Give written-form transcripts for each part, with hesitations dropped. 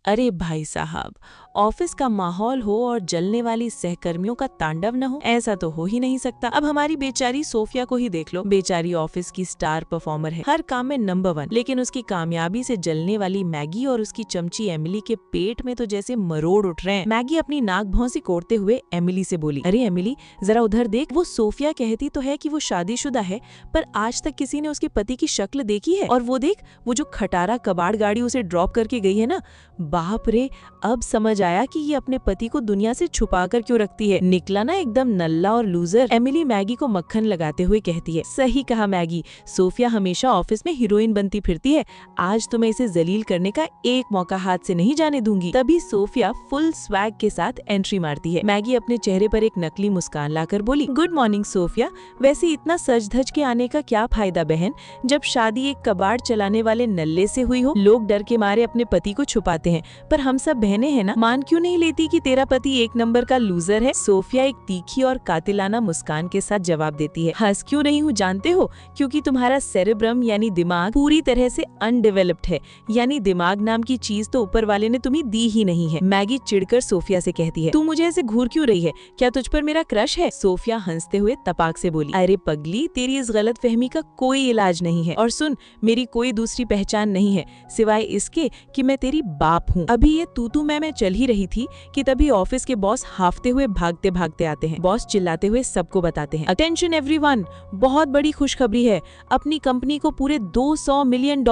अरे भाई साहब, ऑफिस का माहौल हो और जलने वाली सहकर्मियों का तांडव न हो, ऐसा तो हो ही नहीं सकता। अब हमारी बेचारी सोफिया को ही देख लो। बेचारी ऑफिस की स्टार परफॉर्मर है, हर काम में नंबर 1, लेकिन उसकी कामयाबी से जलने वाली मैगी और उसकी चमची एमिली के पेट में तो जैसे मरोड़ उठ रहे हैं। मैगी अपनी नाक भौंसी कोड़ते हुए एमिली से बोली, अरे एमिली, जरा उधर देख। वो सोफिया कहती तो है कि वो शादीशुदा है, पर आज तक किसी ने उसके पति की शक्ल देखी है? और वो देख, वो जो खटारा कबाड़ गाड़ी उसे ड्रॉप करके गई है ना, बाप रे, अब समझ आया कि ये अपने पति को दुनिया से छुपा कर क्यों रखती है। निकला ना एकदम नल्ला और लूजर। एमिली मैगी को मक्खन लगाते हुए कहती है, सही कहा मैगी, सोफिया हमेशा ऑफिस में हीरोइन बनती फिरती है। आज तो मैं इसे जलील करने का एक मौका हाथ से नहीं जाने दूंगी। तभी सोफिया फुल स्वैग के साथ एंट्री मारती है। मैगी अपने चेहरे पर एक नकली मुस्कान लाकर बोली, गुड मॉर्निंग सोफिया। वैसे इतना सज धज के आने का क्या फायदा बहन, जब शादी एक कबाड़ चलाने वाले नल्ले से हुई हो। लोग डर के मारे अपने पति को छुपाते हैं, पर हम सब बहनें हैं ना, मान क्यों नहीं लेती कि तेरा पति एक नंबर का लूजर है। सोफिया एक तीखी और कातिलाना मुस्कान के साथ जवाब देती है, हंस क्यों नहीं हूँ जानते हो, क्योंकि तुम्हारा सेरेब्रम यानी दिमाग पूरी तरह से अनडेवलप्ड है। यानी दिमाग नाम की चीज तो ऊपर वाले ने तुम्हें दी ही नहीं है। मैगी चिढ़कर सोफिया से कहती है, तू मुझे ऐसे घूर क्यों रही है, क्या तुझ पर मेरा क्रश है? सोफिया हंसते हुए तपाक से बोली, अरे पगली, तेरी इस गलत फहमी का कोई इलाज नहीं है। और सुन, मेरी कोई दूसरी पहचान नहीं है सिवाय इसके कि मैं तेरी बाप हूँ। अभी ये तू मैं चल ही रही थी कि तभी ऑफिस के बॉस हाफते हुए भागते भागते आते हैं। बॉस चिल्लाते हुए सबको बताते हैं, अटेंशन एवरीवन, बहुत बड़ी खुशखबरी है। अपनी कंपनी को पूरे $200 मिलियन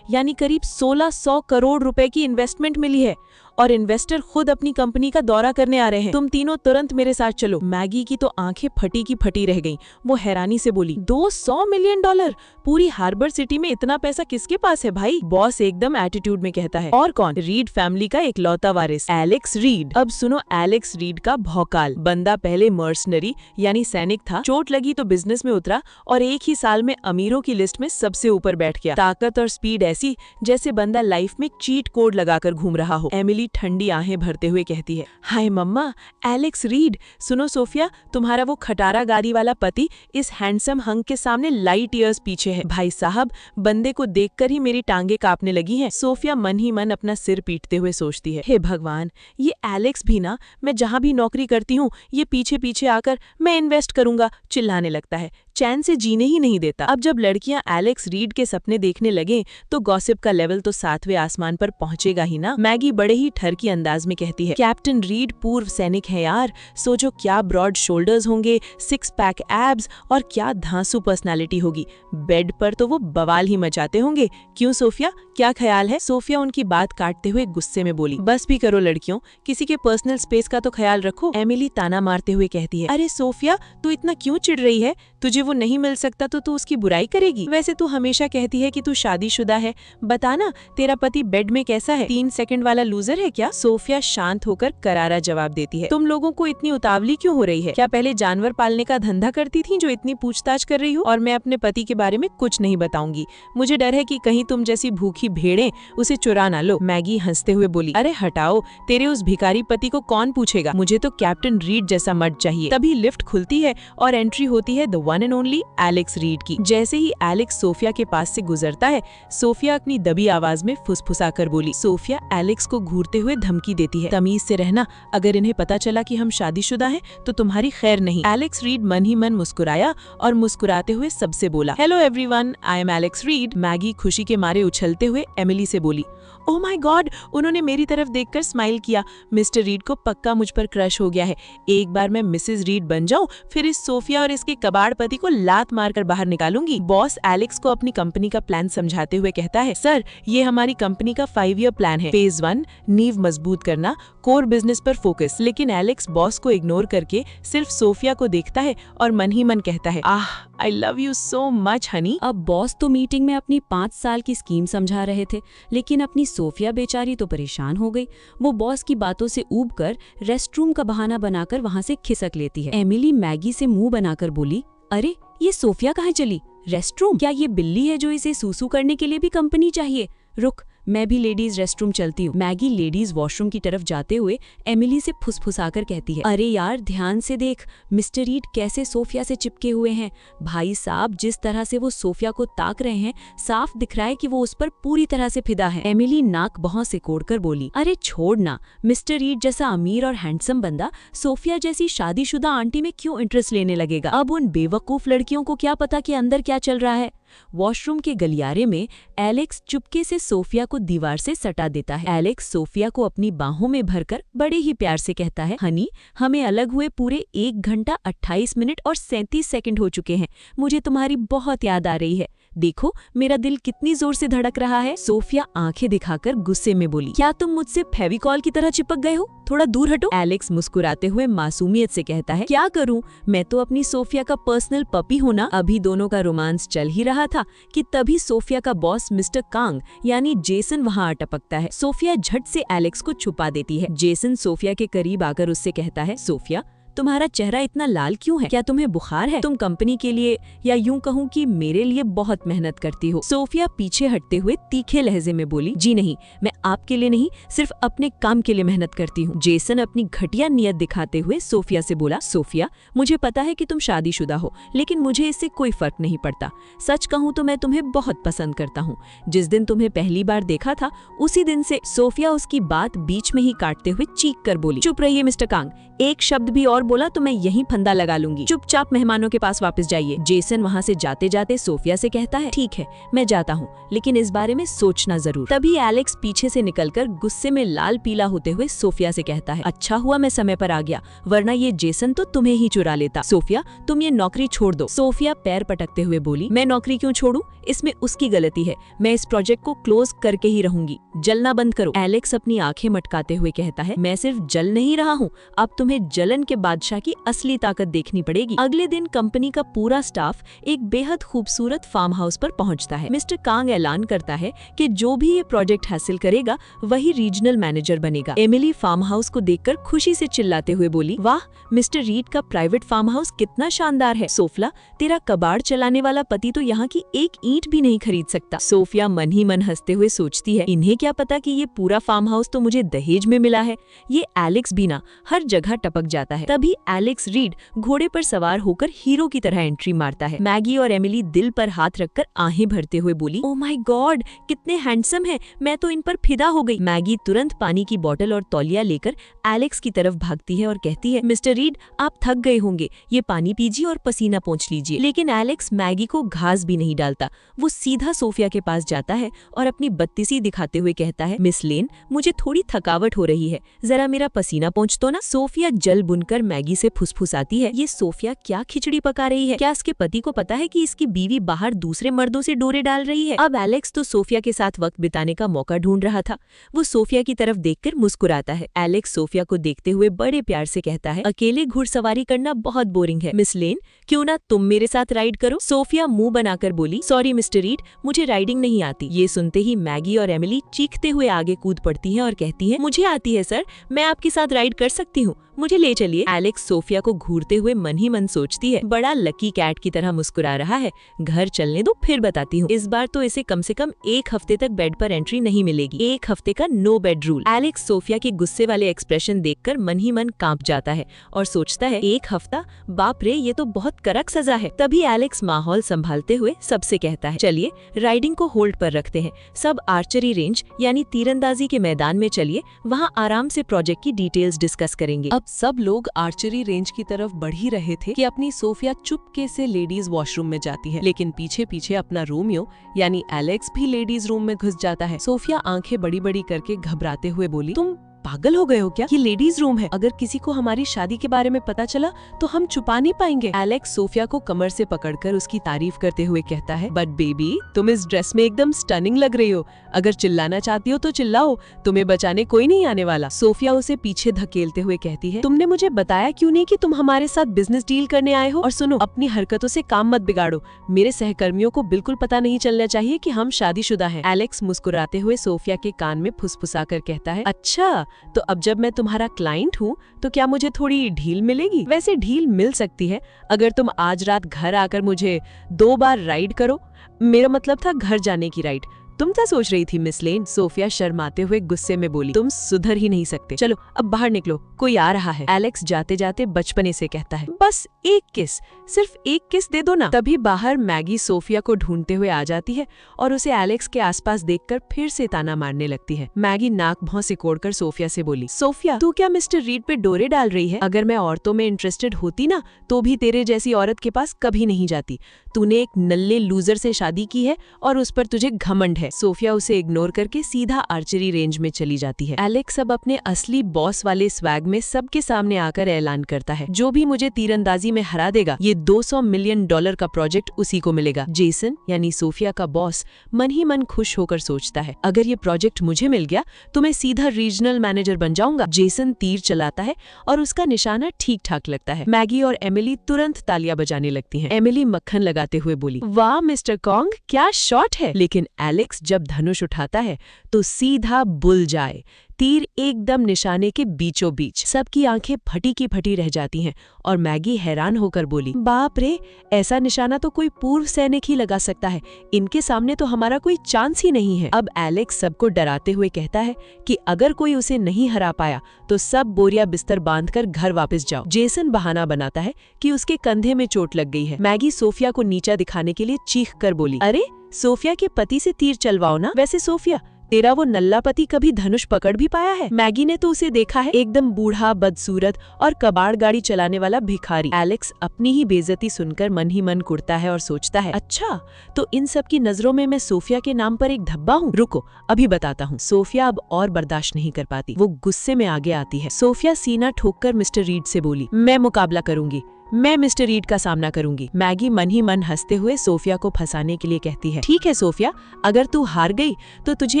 यानी करीब 1600 करोड़ रुपए की इन्वेस्टमेंट मिली है और इन्वेस्टर खुद अपनी कंपनी का दौरा करने आ रहे हैं। तुम तीनों तुरंत मेरे साथ चलो। मैगी की तो आंखें फटी की फटी रह गईं। वो हैरानी से बोली, $200 मिलियन? पूरी हार्बर सिटी में इतना पैसा किसके पास है भाई? बॉस एकदम एटीट्यूड में कहता है, और कौन? रीड फैमिली का इकलौता वारिस एलेक्स रीड। अब सुनो एलेक्स रीड का भौकाल। बंदा पहले मर्सनरी यानी सैनिक था, चोट लगी तो बिजनेस में उतरा और एक ही साल में अमीरों की लिस्ट में सबसे ऊपर बैठ गया। ताकत और स्पीड ऐसी जैसे बंदा लाइफ में चीट कोड लगाकर घूम रहा हो। एमिली ठंडी आहें भरते हुए कहती है, हाय मम्मा, एलेक्स रीड। सुनो सोफिया, तुम्हारा वो खटारा गाड़ी वाला पति इस हैंडसम हंग के सामने लाइट ईयर्स पीछे है। भाई साहब, बंदे को देखकर ही मेरी टांगे कांपने लगी हैं। सोफिया मन ही मन अपना सिर पीटते हुए सोचती है, हे भगवान, ये एलेक्स भी ना, मैं जहाँ भी नौकरी करती हूँ ये पीछे पीछे आकर मैं इन्वेस्ट करूंगा चिल्लाने लगता है, चैन से जीने ही नहीं देता। अब जब लड़कियां एलेक्स रीड के सपने देखने लगे तो गॉसिप का लेवल तो 7वें आसमान पर पहुंचेगा ही ना। मैगी बड़े ही ठरकी अंदाज में कहती है, कैप्टन रीड पूर्व सैनिक है यार, सोचो क्या ब्रॉड शोल्डर्स होंगे, 6 पैक एब्स और क्या धांसू पर्सनालिटी होगी। बेड पर तो वो बवाल ही मचाते होंगे। क्यों सोफिया, क्या ख्याल है? सोफिया उनकी बात काटते हुए गुस्से में बोली, बस भी करो लड़कियों, किसी के पर्सनल स्पेस का तो ख्याल रखो। एमिली ताना मारते हुए कहती है, अरे सोफिया, तू इतना क्यों चिढ़ रही है? तुझे वो नहीं मिल सकता तो तू उसकी बुराई करेगी? वैसे तू हमेशा कहती है कि तू शादीशुदा है, बताना तेरा पति बेड में कैसा है? 3 सेकंड वाला लूजर है क्या? सोफिया शांत होकर करारा जवाब देती है, तुम लोगों को इतनी उतावली क्यों हो रही है? क्या पहले जानवर पालने का धंधा करती थी जो इतनी पूछताछ कर रही हो? और मैं अपने पति के बारे में कुछ नहीं बताऊंगी, मुझे डर है कि कहीं तुम जैसी भूखी भेड़ें उसे चुरा ना लो। मैगी हंसते हुए बोली, अरे हटाओ, तेरे उस भिखारी पति को कौन पूछेगा, मुझे तो कैप्टन रीड जैसा मर्द चाहिए। तभी लिफ्ट खुलती है और एंट्री होती है the one and only Alex read की। जैसे ही एलेक्स सोफिया के पास से गुजरता है, सोफिया अपनी दबी आवाज में फुसफुसाकर बोली। सोफिया एलेक्स को घूरते हुए धमकी देती है, तमीज से रहना, अगर इन्हें पता चला कि हम शादीशुदा हैं तो तुम्हारी खैर नहीं। एलेक्स रीड मन ही मन मुस्कुराया और मुस्कुराते हुए सबसे बोला, hello everyone, I am Alex read. Maggi खुशी के मारे उछलते हुए एमिली से बोली, ओह माय गॉड, उन्होंने मेरी तरफ देखकर स्माइल किया। मिस्टर रीड को पक्का मुझ पर क्रश हो गया है। एक बार मैं मिसेज रीड बन जाऊं, फिर इस सोफिया और इसके कबाड़ पति को लात मारकर बाहर निकालूंगी। बॉस एलेक्स को अपनी कंपनी का प्लान समझाते हुए कहता है, सर, ये हमारी कंपनी का 5 ईयर प्लान है। फेज 1, नींव मजबूत करना, कोर बिजनेस पर फोकस। लेकिन एलेक्स बॉस को इग्नोर करके सिर्फ सोफिया को देखता है और मन ही मन कहता है, ah, I love you so much honey. अब बॉस तो मीटिंग में अपनी 5 साल की स्कीम समझा रहे थे, लेकिन अपनी सोफिया बेचारी तो परेशान हो गई। वो बॉस की बातों से ऊब कर रेस्टरूम का बहाना बनाकर वहां से खिसक लेती है। एमिली मैगी से मुंह बनाकर बोली, अरे ये सोफिया कहाँ चली? रेस्टरूम? क्या ये बिल्ली है जो इसे सूसू करने के लिए भी कंपनी चाहिए? रुक, मैं भी लेडीज रेस्टरूम चलती हूँ। मैगी लेडीज वॉशरूम की तरफ जाते हुए एमिली से फुसफुसाकर कहती है, अरे यार ध्यान से देख, मिस्टर रीड कैसे सोफिया से चिपके हुए हैं। भाई साहब, जिस तरह से वो सोफिया को ताक रहे हैं, साफ दिख रहा है कि वो उस पर पूरी तरह से फिदा है। एमिली नाक भौं से कोड़कर बोली, अरे छोड़ ना, मिस्टर रीड जैसा अमीर और हैंडसम बंदा सोफिया जैसी शादीशुदा आंटी में क्यों इंटरेस्ट लेने लगेगा। अब उन बेवकूफ लड़कियों को क्या पता कि अंदर क्या चल रहा है। वॉशरूम के गलियारे में एलेक्स चुपके से सोफिया को दीवार से सटा देता है। एलेक्स सोफिया को अपनी बाहों में भरकर बड़े ही प्यार से कहता है, हनी, हमें अलग हुए पूरे 1 घंटा 28 मिनट और 37 सेकंड हो चुके हैं। मुझे तुम्हारी बहुत याद आ रही है। देखो मेरा दिल कितनी जोर से धड़क रहा है। सोफिया आंखें दिखाकर गुस्से में बोली, क्या तुम मुझसे फेविकॉल की तरह चिपक गए हो? थोड़ा दूर हटो। एलेक्स मुस्कुराते हुए मासूमियत से कहता है, क्या करूं, मैं तो अपनी सोफिया का पर्सनल पपी हूं ना। अभी दोनों का रोमांस चल ही रहा था कि तभी सोफिया का बॉस मिस्टर कांग यानी जेसन वहां टपकता है। सोफिया झट से एलेक्स को छुपा देती है। जेसन सोफिया के करीब आकर उससे कहता है, सोफिया, तुम्हारा चेहरा इतना लाल क्यों है? क्या तुम्हें बुखार है? तुम कंपनी के लिए या यूं कहूं कि मेरे लिए बहुत मेहनत करती हो। सोफिया पीछे हटते हुए तीखे लहजे में बोली, जी नहीं, मैं आपके लिए नहीं, सिर्फ अपने काम के लिए मेहनत करती हूँ। जेसन अपनी घटिया नियत दिखाते हुए सोफिया से बोला, सोफिया, मुझे पता है कि तुम शादीशुदा हो, लेकिन मुझे इससे कोई फर्क नहीं पड़ता। सच कहूँ तो मैं तुम्हें बहुत पसंद करता हूँ। जिस दिन तुम्हें पहली बार देखा था उसी दिन से। सोफिया उसकी बात बीच में ही काटते हुए चीख कर बोली, चुप रहिए मिस्टर कांग, एक शब्द भी और बोला तो मैं यहीं फंदा लगा लूंगी। चुपचाप मेहमानों के पास वापस जाइए। जेसन वहां से जाते जाते सोफिया से कहता है, ठीक है मैं जाता हूँ, लेकिन इस बारे में सोचना जरूर। तभी एलेक्स पीछे से निकलकर गुस्से में लाल पीला होते हुए सोफिया से कहता है, अच्छा हुआ मैं समय पर आ गया, वरना ये जेसन तो तुम्हें ही चुरा लेता। सोफिया, तुम ये नौकरी छोड़ दो। सोफिया पैर पटकते हुए बोली, मैं नौकरी क्यों छोड़ूं? इसमें उसकी गलती है। मैं इस प्रोजेक्ट को क्लोज करके ही रहूंगी। जलना बंद करो। एलेक्स अपनी आंखें मटकाते हुए कहता है, मैं सिर्फ जल नहीं रहा हूँ, अब तुम्हें जलन के बादशाह की असली ताकत देखनी पड़ेगी। अगले दिन कंपनी का पूरा स्टाफ एक बेहद खूबसूरत फार्म हाउस पर पहुंचता है। मिस्टर कांग ऐलान करता है कि जो भी ये प्रोजेक्ट हासिल करेगा वही रीजनल मैनेजर बनेगा। एमिली फार्म हाउस को देखकर खुशी से चिल्लाते हुए बोली, वाह, मिस्टर रीड का प्राइवेट फार्म हाउस कितना शानदार है। सोफिया, तेरा कबाड़ चलाने वाला पति तो यहाँ की एक ईंट भी नहीं खरीद सकता। सोफिया मन ही मन हंसते हुए सोचती है, इन्हें क्या पता कि ये पूरा फार्म हाउस तो मुझे दहेज में मिला है। ये एलेक्स भी ना हर जगह टपक जाता है। तभी एलेक्स रीड घोड़े पर सवार होकर हीरो की तरह एंट्री मारता है। मैगी और एमिली दिल पर हाथ रखकर आहें भरते हुए बोली, ओह माय गॉड, कितने हैंडसम हैं, मैं तो इन पर फिदा हो गई। मैगी तुरंत पानी की बोतल और तौलिया लेकर एलेक्स की तरफ भागती है और कहती है, मिस्टर रीड, आप थक गए होंगे, ये पानी पीजिए और पसीना पोंछ लीजिए। लेकिन एलेक्स मैगी को घास भी नहीं डालता। वो सीधा सोफिया के पास जाता है और अपनी बत्तीसी दिखाते हुए कहता है, मिस लेन, मुझे थोड़ी थकावट हो रही है, जरा मेरा पसीना पोंछ दो ना। सोफिया जल बुनकर मैगी से फुसफुसाती है, ये सोफिया क्या खिचड़ी पका रही है? क्या इसके पति को पता है कि इसकी बीवी बाहर दूसरे मर्दों से डोरे डाल रही है? अब एलेक्स तो सोफिया के साथ वक्त बिताने का मौका ढूंढ रहा था। वो सोफिया की तरफ देखकर मुस्कुराता है। एलेक्स सोफिया को देखते हुए बड़े प्यार से कहता है, अकेले घुड़सवारी करना बहुत बोरिंग है। मिस लेन, क्यों ना तुम मेरे साथ राइड करो? सोफिया मुंह बनाकर बोली, सॉरी मिस्टर रीड, मुझे राइडिंग नहीं आती। ये सुनते ही मैगी और एमिली चीखते हुए आगे कूद पड़ती हैं और कहती हैं, मुझे आती है सर, मैं आपके साथ राइड कर सकती हूँ, मुझे ले चलिए। एलेक्स सोफिया को घूरते हुए मन ही मन सोचती है, बड़ा लकी कैट की तरह मुस्कुरा रहा है, घर चलने दो फिर बताती हूँ। इस बार तो इसे कम से कम 1 हफ्ते तक बेड पर एंट्री नहीं मिलेगी। 1 हफ्ते का no bed rule. Alex Sophia के गुस्से वाले एक्सप्रेशन देखकर मन ही मन कांप जाता है और सोचता है, 1 हफ्ता, बाप रे, ये तो बहुत कड़क सजा है। तभी एलेक्स माहौल संभालते हुए सबसे कहता है, चलिए राइडिंग को होल्ड पर रखते हैं, सब आर्चरी रेंज यानी तीरंदाजी के मैदान में चलिए, वहाँ आराम से प्रोजेक्ट की डिटेल्स डिस्कस करेंगे। अब सब लोग आर्चरी रेंज की तरफ बढ़ ही रहे थे कि अपनी सोफिया चुपके से लेडीज वॉशरूम में जाती है, लेकिन पीछे पीछे अपना रोमियो यानी एलेक्स भी लेडीज रूम में घुस जाता है। सोफिया आंखें बड़ी बड़ी करके घबराते हुए बोली, तुम पागल हो गए हो क्या? ये लेडीज रूम है, अगर किसी को हमारी शादी के बारे में पता चला तो हम छुपा नहीं पाएंगे। एलेक्स सोफिया को कमर से पकड़कर उसकी तारीफ करते हुए कहता है, बट बेबी, तुम इस ड्रेस में एकदम स्टनिंग लग रही हो, अगर चिल्लाना चाहती हो तो चिल्लाओ, तुम्हें बचाने कोई नहीं आने वाला। सोफिया उसे पीछे धकेलते हुए कहती है, तुमने मुझे बताया क्यों नहीं कि तुम हमारे साथ बिजनेस डील करने आए हो? और सुनो, अपनी हरकतों से काम मत बिगाड़ो, मेरे सहकर्मियों को बिल्कुल पता नहीं चलना चाहिए कि हम शादीशुदा हैं। एलेक्स मुस्कुराते हुए सोफिया के कान में फुसफुसा कर कहता है, अच्छा, तो अब जब मैं तुम्हारा क्लाइंट हूँ तो क्या मुझे थोड़ी ढील मिलेगी? वैसे ढील मिल सकती है अगर तुम आज रात घर आकर मुझे 2 बार राइड करो। मेरा मतलब था घर जाने की राइड। तुम क्या सोच रही थी मिस लेन? सोफिया शर्माते हुए गुस्से में बोली। तुम सुधर ही नहीं सकते। चलो अब बाहर निकलो, कोई आ रहा है। एलेक्स जाते जाते बचपने से कहता है। बस एक किस, सिर्फ एक किस दे दो ना। तभी बाहर मैगी सोफिया को ढूंढते हुए आ जाती है और उसे एलेक्स के आसपास देखकर फिर से ताना मारने लगती है। मैगी नाक भौं सिकोड़कर सोफिया से बोली, सोफिया तू क्या मिस्टर रीड पे डोरे डाल रही है? अगर मैं औरतों में इंटरेस्टेड होती ना तो भी तेरे जैसी औरत के पास कभी नहीं जाती। तूने एक नल्ले लूजर से शादी की है और उस पर तुझे घमंड है। सोफिया उसे इग्नोर करके सीधा आर्चरी रेंज में चली जाती है। एलेक्स अब अपने असली बॉस वाले स्वैग में सबके सामने आकर ऐलान करता है, जो भी मुझे तीरंदाजी में हरा देगा ये $200 मिलियन का प्रोजेक्ट उसी को मिलेगा। जेसन यानी सोफिया का बॉस मन ही मन खुश होकर सोचता है, अगर ये प्रोजेक्ट मुझे मिल गया तो मैं सीधा रीजनल मैनेजर बन जाऊंगा। जेसन तीर चलाता है और उसका निशाना ठीक ठाक लगता है। मैगी और एमिली तुरंत तालियां बजाने लगती हैं। एमिली मक्खन लगाते हुए बोली, वाह मिस्टर कॉन्ग, क्या शॉट है। लेकिन एलेक्स जब धनुष उठाता है तो सीधा बुल जाए, तीर एकदम निशाने के बीचों बीच। सबकी आंखें फटी की फटी रह जाती हैं और मैगी हैरान होकर बोली, बाप रे, ऐसा निशाना तो कोई पूर्व सैनिक ही लगा सकता है, इनके सामने तो हमारा कोई चांस ही नहीं है। अब एलेक्स सबको डराते हुए कहता है कि अगर कोई उसे नहीं हरा पाया तो सब बोरिया बिस्तर बांधकर घर वापस जाओ। जेसन बहाना बनाता है कि उसके कंधे में चोट लग गई है। मैगी सोफिया को नीचा दिखाने के लिए चीख कर बोली, अरे सोफिया के पति से तीर चलवाओ ना। वैसे सोफिया, तेरा वो नल्ला पति कभी धनुष पकड़ भी पाया है? मैगी ने तो उसे देखा है, एकदम बूढ़ा, बदसूरत और कबाड़ गाड़ी चलाने वाला भिखारी। एलेक्स अपनी ही बेइज्जती सुनकर मन ही मन कुड़ता है और सोचता है, अच्छा तो इन सब की नजरों में मैं सोफिया के नाम पर एक धब्बा हूँ। रुको अभी बताता हूँ। सोफिया अब और बर्दाश्त नहीं कर पाती, वो गुस्से में आगे आती है। सोफिया सीना ठोककर मिस्टर रीड से बोली, मैं मुकाबला करूंगी, मैं मिस्टर रीड का सामना करूंगी। मैगी मन ही मन हंसते हुए सोफिया को फंसाने के लिए कहती है, ठीक है सोफिया, अगर तू हार गई तो तुझे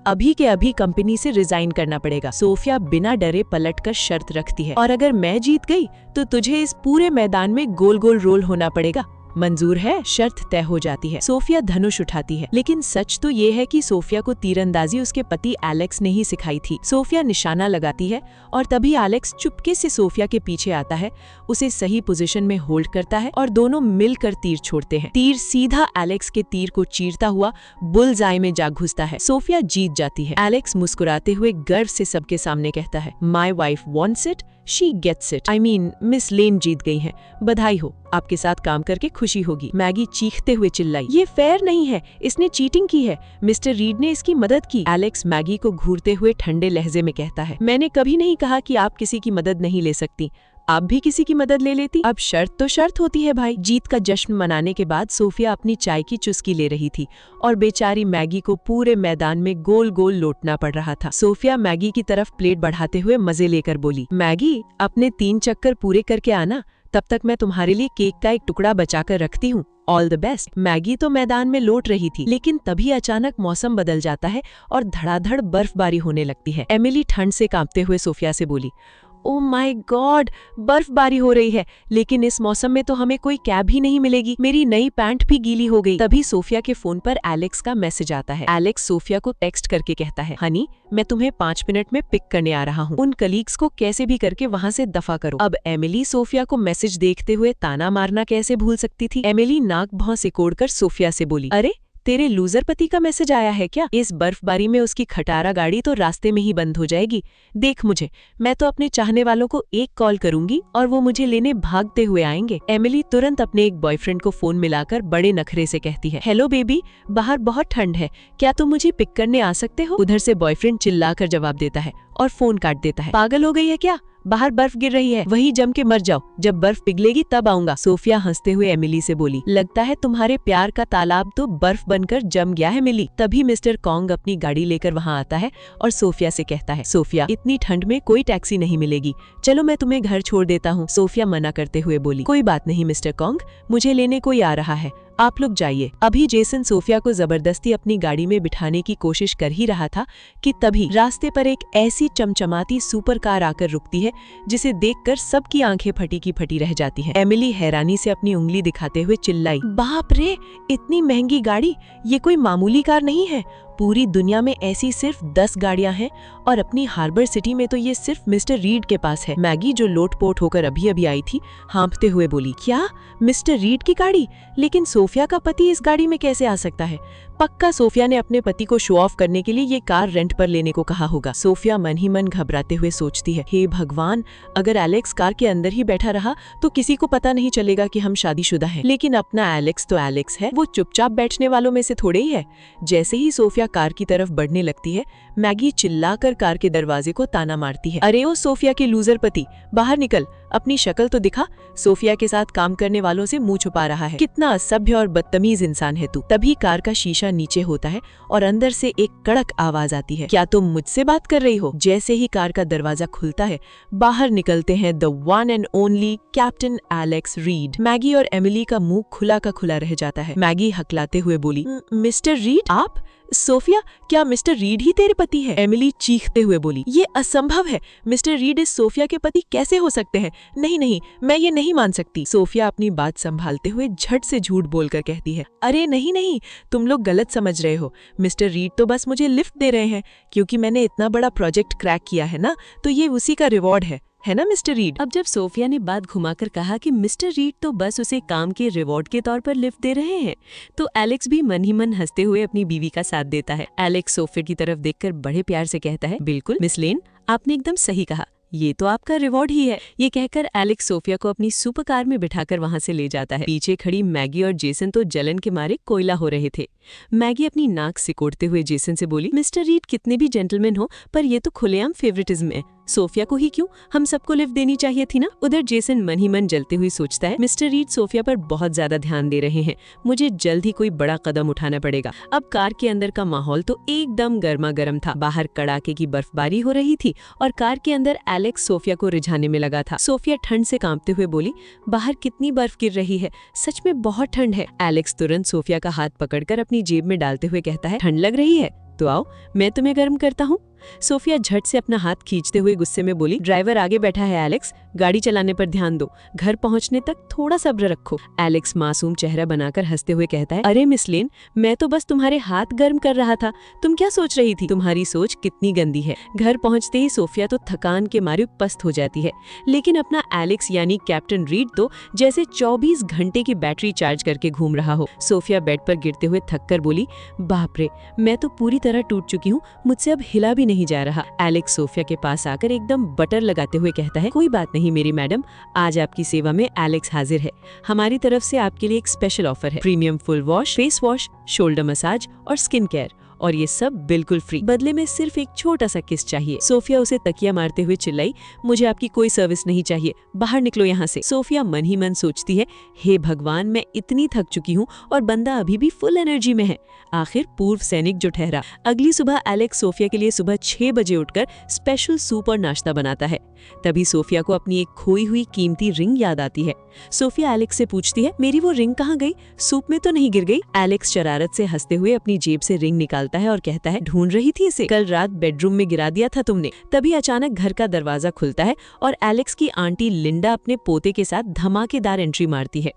अभी के अभी कंपनी से रिजाइन करना पड़ेगा। सोफिया बिना डरे पलटकर शर्त रखती है, और अगर मैं जीत गई तो तुझे इस पूरे मैदान में गोल गोल रोल होना पड़ेगा। मंजूर है? शर्त तय हो जाती है। सोफिया धनुष उठाती है, लेकिन सच तो ये है कि सोफिया को तीरंदाजी उसके पति एलेक्स ने ही सिखाई थी। सोफिया निशाना लगाती है और तभी एलेक्स चुपके से सोफिया के पीछे आता है, उसे सही पोजीशन में होल्ड करता है और दोनों मिलकर तीर छोड़ते हैं। तीर सीधा एलेक्स के तीर को चीरता हुआ बुल्सआई में जा घुसता है। सोफिया जीत जाती है। एलेक्स मुस्कुराते हुए गर्व से सबके सामने कहता है, my wife wants it, she gets it. I mean miss Lane जीत गई हैं, बधाई हो, आपके साथ काम करके खुशी होगी। मैगी चीखते हुए चिल्लाई, ये फेयर नहीं है, इसने चीटिंग की है, मिस्टर रीड ने इसकी मदद की। एलेक्स मैगी को घूरते हुए ठंडे लहजे में कहता है, मैंने कभी नहीं कहा कि आप किसी की मदद नहीं ले सकती, आप भी किसी की मदद ले लेती। अब शर्त तो शर्त होती है भाई। जीत का जश्न मनाने के बाद सोफिया अपनी चाय की चुस्की ले रही थी और बेचारी मैगी को पूरे मैदान में गोल गोल लौटना पड़ रहा था। सोफिया मैगी की तरफ प्लेट बढ़ाते हुए मजे लेकर बोली, मैगी अपने 3 चक्कर पूरे करके आना, तब तक मैं तुम्हारे लिए केक का एक टुकड़ा बचाकर रखती हूँ। All the best. मैगी तो मैदान में लौट रही थी, लेकिन तभी अचानक मौसम बदल जाता है और धड़ाधड़ बर्फबारी होने लगती है। एमिली ठंड से कांपते हुए सोफिया से बोली, ओ माय गॉड, बर्फबारी हो रही है, लेकिन इस मौसम में तो हमें कोई कैब ही नहीं मिलेगी, मेरी नई पैंट भी गीली हो गई। तभी सोफिया के फोन पर एलेक्स का मैसेज आता है। एलेक्स सोफिया को टेक्स्ट करके कहता है, हनी मैं तुम्हें 5 मिनट में पिक करने आ रहा हूँ, उन कलीग्स को कैसे भी करके वहाँ से दफा करो। अब एमिली सोफिया को मैसेज देखते हुए ताना मारना कैसे भूल सकती थी। एमिली नाक भौं सिकोड़कर सोफिया से बोली, अरे तेरे लूजर पति का मैसेज आया है क्या? इस बर्फबारी में उसकी खटारा गाड़ी तो रास्ते में ही बंद हो जाएगी। देख मुझे, मैं तो अपने चाहने वालों को एक कॉल करूंगी और वो मुझे लेने भागते हुए आएंगे। एमिली तुरंत अपने एक बॉयफ्रेंड को फोन मिलाकर बड़े नखरे से कहती है, हेलो बेबी, बाहर बहुत ठंड है, क्या तुम मुझे पिक करने आ सकते हो? उधर से बॉयफ्रेंड चिल्लाकर जवाब देता है और फोन काट देता है। पागल हो गई है क्या? बाहर बर्फ गिर रही है, वहीं जम के मर जाओ, जब बर्फ पिघलेगी तब आऊंगा। सोफिया हंसते हुए एमिली से बोली, लगता है तुम्हारे प्यार का तालाब तो बर्फ बनकर जम गया है मिली। तभी मिस्टर कॉन्ग अपनी गाड़ी लेकर वहां आता है और सोफिया से कहता है, सोफिया इतनी ठंड में कोई टैक्सी नहीं मिलेगी, चलो मैं तुम्हें घर छोड़ देता हूँ। सोफिया मना करते हुए बोली, कोई बात नहीं मिस्टर कॉन्ग, मुझे लेने कोई आ रहा है, आप लोग जाइए। अभी जेसन सोफिया को जबरदस्ती अपनी गाड़ी में बिठाने की कोशिश कर ही रहा था कि तभी रास्ते पर एक ऐसी चमचमाती सुपर कार आकर रुकती है जिसे देखकर सबकी आंखें फटी की फटी रह जाती हैं। एमिली हैरानी से अपनी उंगली दिखाते हुए चिल्लाई, बाप रे, इतनी महंगी गाड़ी, ये कोई मामूली कार नहीं है। पूरी दुनिया में ऐसी सिर्फ 10 गाड़ियां हैं और अपनी हार्बर सिटी में तो ये सिर्फ मिस्टर रीड के पास है। मैगी जो लोटपोट होकर अभी अभी आई थी, हाँफते हुए बोली, क्या मिस्टर रीड की गाड़ी? लेकिन सोफिया का पति इस गाड़ी में कैसे आ सकता है? पक्का सोफिया ने अपने पति को शो ऑफ करने के लिए ये कार रेंट पर लेने को कहा होगा। सोफिया मन ही मन घबराते हुए सोचती है, हे भगवान, अगर एलेक्स कार के अंदर ही बैठा रहा तो किसी को पता नहीं चलेगा कि हम शादीशुदा हैं। लेकिन अपना एलेक्स तो एलेक्स है, वो चुपचाप बैठने वालों में से थोड़े ही है। जैसे ही सोफिया कार की तरफ बढ़ने लगती है, मैगी चिल्लाकर कार के दरवाजे को ताना मारती है, अरे ओ सोफिया के लूजर पति, बाहर निकल, अपनी शक्ल तो दिखा। सोफिया के साथ काम करने वालों से मुंह छुपा रहा है, कितना असभ्य और बदतमीज इंसान है तू। तभी कार का शीशा नीचे होता है और अंदर से एक कड़क आवाज आती है, क्या तुम मुझसे बात कर रही हो? जैसे ही कार का दरवाजा खुलता है, बाहर निकलते हैं the one and only captain Alex read. Maggi और एमिली का मुंह खुला का खुला रह जाता है। मैगी हकलाते हुए बोली, मिस्टर रीड आप? सोफिया, क्या मिस्टर रीड ही तेरे पति है? एमिली चीखते हुए बोली, ये असंभव है, मिस्टर रीड इस सोफिया के पति कैसे हो सकते हैं? नहीं नहीं, मैं ये नहीं मान सकती। सोफिया अपनी बात संभालते हुए झट से झूठ बोलकर कहती है, अरे नहीं नहीं, तुम लोग गलत समझ रहे हो। मिस्टर रीड तो बस मुझे लिफ्ट दे रहे हैं, क्योंकि मैंने इतना बड़ा प्रोजेक्ट क्रैक किया है ना, तो ये उसी का रिवॉर्ड है ना मिस्टर रीड? अब जब सोफिया ने बात घुमाकर कहा कि मिस्टर रीड तो बस उसे काम के रिवॉर्ड के तौर पर लिफ्ट दे रहे हैं, तो एलेक्स भी मन ही मन हंसते हुए अपनी बीवी का साथ देता है। एलेक्स सोफिया की तरफ देखकर बड़े प्यार से कहता है, बिल्कुल मिस लेन, आपने एकदम सही कहा, ये तो आपका रिवॉर्ड ही है। ये कहकर एलेक्स सोफिया को अपनी सुपर कार में बिठाकर वहां से ले जाता है। पीछे खड़ी मैगी और जेसन तो जलन के मारे कोयला हो रहे थे। मैगी अपनी नाक सिकोड़ते हुए जेसन से बोली, मिस्टर रीड कितने भी जेंटलमैन हो, पर ये तो खुलेआम फेवरेटिज्म है। सोफिया को ही क्यों, हम सबको लिफ्ट देनी चाहिए थी ना। उधर जेसन मन ही मन जलते हुए सोचता है, मिस्टर रीड सोफिया पर बहुत ज्यादा ध्यान दे रहे हैं, मुझे जल्द ही कोई बड़ा कदम उठाना पड़ेगा। अब कार के अंदर का माहौल तो एकदम गर्मा गर्म था। बाहर कड़ाके की बर्फबारी हो रही थी और कार के अंदर एलेक्स सोफिया को रिझाने में लगा था। सोफिया ठंड से कांपते हुए बोली, बाहर कितनी बर्फ गिर रही है, सच में बहुत ठंड है। एलेक्स तुरंत सोफिया का हाथ पकड़कर अपनी जेब में डालते हुए कहता है, ठंड लग रही है तो आओ मैं तुम्हें गर्म करता हूँ। सोफिया झट से अपना हाथ खींचते हुए गुस्से में बोली, ड्राइवर आगे बैठा है एलेक्स, गाड़ी चलाने पर ध्यान दो, घर पहुंचने तक थोड़ा सब्र रखो। एलेक्स मासूम चेहरा बनाकर हंसते हुए कहता है, अरे मिस लेन, मैं तो बस तुम्हारे हाथ गर्म कर रहा था, तुम क्या सोच रही थी? तुम्हारी सोच कितनी गंदी है। घर पहुंचते ही सोफिया तो थकान के मारे पस्त हो जाती है, लेकिन अपना एलेक्स यानी कैप्टन रीड तो जैसे 24 घंटे की बैटरी चार्ज करके घूम रहा हो। सोफिया बेड पर गिरते हुए थक कर बोली, बाप रे, मैं तो पूरी तरह टूट चुकी हूँ, मुझसे अब हिला भी नहीं जा रहा। एलेक्स सोफिया के पास आकर एकदम बटर लगाते हुए कहता है, कोई बात नहीं मेरी मैडम, आज आपकी सेवा में एलेक्स हाजिर है। हमारी तरफ से आपके लिए एक स्पेशल ऑफर है, premium full wash, face wash, shoulder massage और स्किन केयर, और ये सब बिल्कुल फ्री। बदले में सिर्फ एक छोटा सा किस चाहिए। सोफिया उसे तकिया मारते हुए चिल्लाई, मुझे आपकी कोई सर्विस नहीं चाहिए, बाहर निकलो यहाँ से। सोफिया मन ही मन सोचती है, हे भगवान, मैं इतनी थक चुकी हूँ और बंदा अभी भी फुल एनर्जी में है, आखिर पूर्व सैनिक जो ठहरा। अगली सुबह एलेक्स सोफिया के लिए सुबह 6 बजे उठकर स्पेशल सूप और नाश्ता बनाता है। तभी सोफिया को अपनी एक खोई हुई कीमती रिंग याद आती है। सोफिया एलेक्स से पूछती है, मेरी वो रिंग कहाँ गई? सूप में तो नहीं गिर गई? एलेक्स शरारत से हंसते हुए अपनी जेब से रिंग निकालता है और कहता है, ढूंढ रही थी इसे, कल रात बेडरूम में गिरा दिया था तुमने। तभी अचानक घर का दरवाजा खुलता है और एलेक्स की आंटी लिंडा अपने पोते के साथ धमाकेदार एंट्री मारती है।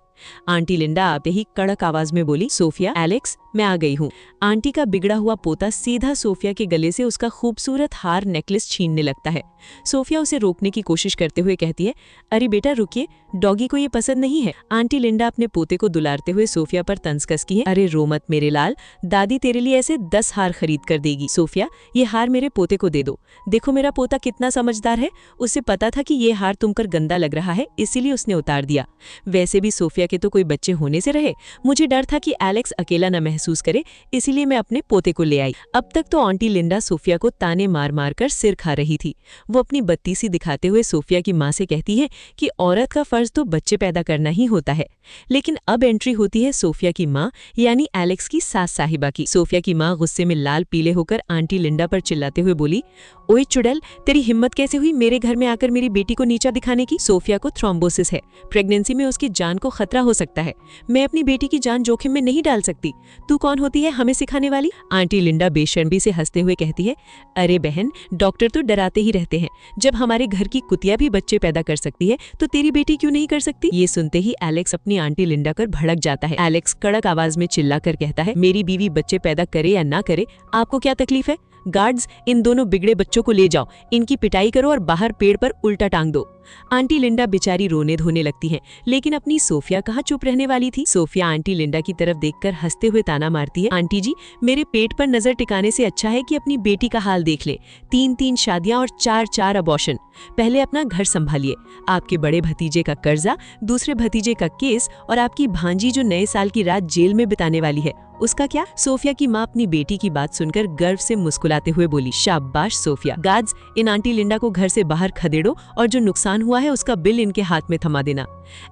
आंटी लिंडा आते ही कड़क आवाज में बोली, सोफिया, एलेक्स, मैं आ गई हूँ। आंटी का बिगड़ा हुआ पोता सीधा सोफिया के गले से उसका खूबसूरत हार नेकलेस छीनने लगता है। सोफिया उसे रोकने की कोशिश करते हुए कहती है, अरे बेटा रुकिए, डॉगी को ये पसंद नहीं है। आंटी लिंडा अपने पोते को दुलारते हुए सोफिया पर तंज कसती है, अरे रो मत मेरे लाल, दादी तेरे लिए ऐसे 10 हार खरीद कर देगी। सोफिया, ये हार मेरे पोते को दे दो, देखो मेरा पोता कितना समझदार है, उसे पता था कि ये हार तुम पर गंदा लग रहा है, इसीलिए उसने उतार दिया। वैसे भी सोफिया के तो कोई बच्चे होने से रहे, मुझे डर था कि एलेक्स अकेला न महसूस करे, इसीलिए मैं अपने पोते को ले आई। अब तक तो आंटी लिंडा सोफिया को ताने मार मार कर सिर खा रही थी। वो अपनी बत्तीसी दिखाते हुए सोफिया की माँ से कहती है कि औरत का फर्ज तो बच्चे पैदा करना ही होता है। लेकिन अब एंट्री होती है सोफिया की माँ यानी एलेक्स की सास साहिबा की। सोफिया की माँ गुस्से में लाल पीले होकर आंटी लिंडा पर चिल्लाते हुए बोली, ओए चुड़ैल, तेरी हिम्मत कैसे हुई मेरे घर में आकर मेरी बेटी को नीचा दिखाने की? सोफिया को थ्रोम्बोसिस है, प्रेगनेंसी में उसकी जान को खतरा हो सकता है, मैं अपनी बेटी की जान जोखिम में नहीं डाल सकती। तू कौन होती है हमें सिखाने वाली? आंटी लिंडा बेशर्मी से हंसते हुए कहती है, अरे बहन, डॉक्टर तो डराते ही रहते हैं, जब हमारे घर की कुतिया भी बच्चे पैदा कर सकती है तो तेरी बेटी क्यों नहीं कर सकती? ये सुनते ही एलेक्स अपनी आंटी लिंडा कर भड़क जाता है। एलेक्स कड़क आवाज में चिल्लाकर कहता है, मेरी बीवी बच्चे पैदा करे या ना करे, आपको क्या तकलीफ है? गार्ड्स, इन दोनों बिगड़े बच्चों को ले जाओ, इनकी पिटाई करो और बाहर पेड़ पर उल्टा टांग दो। आंटी लिंडा बेचारी रोने धोने लगती हैं, लेकिन अपनी सोफिया कहाँ चुप रहने वाली थी। सोफिया आंटी लिंडा की तरफ देखकर हंसते हुए ताना मारती है, आंटी जी, मेरे पेट पर नजर टिकाने से अच्छा है कि अपनी बेटी का हाल देख ले। 3-3 शादियां और 4-4 अबॉर्शन। पहले अपना घर संभालिए। आपके बड़े भतीजे का कर्जा, दूसरे भतीजे का केस और आपकी भांजी जो नए साल की रात जेल में बिताने वाली है, उसका क्या? सोफिया की माँ अपनी बेटी की बात सुनकर गर्व से मुस्कुराते हुए बोली, शाबाश सोफिया। गार्ड्स, इन आंटी लिंडा को घर से बाहर खदेड़ो और जो नुकसान हुआ है उसका बिल इनके हाथ में थमा देना।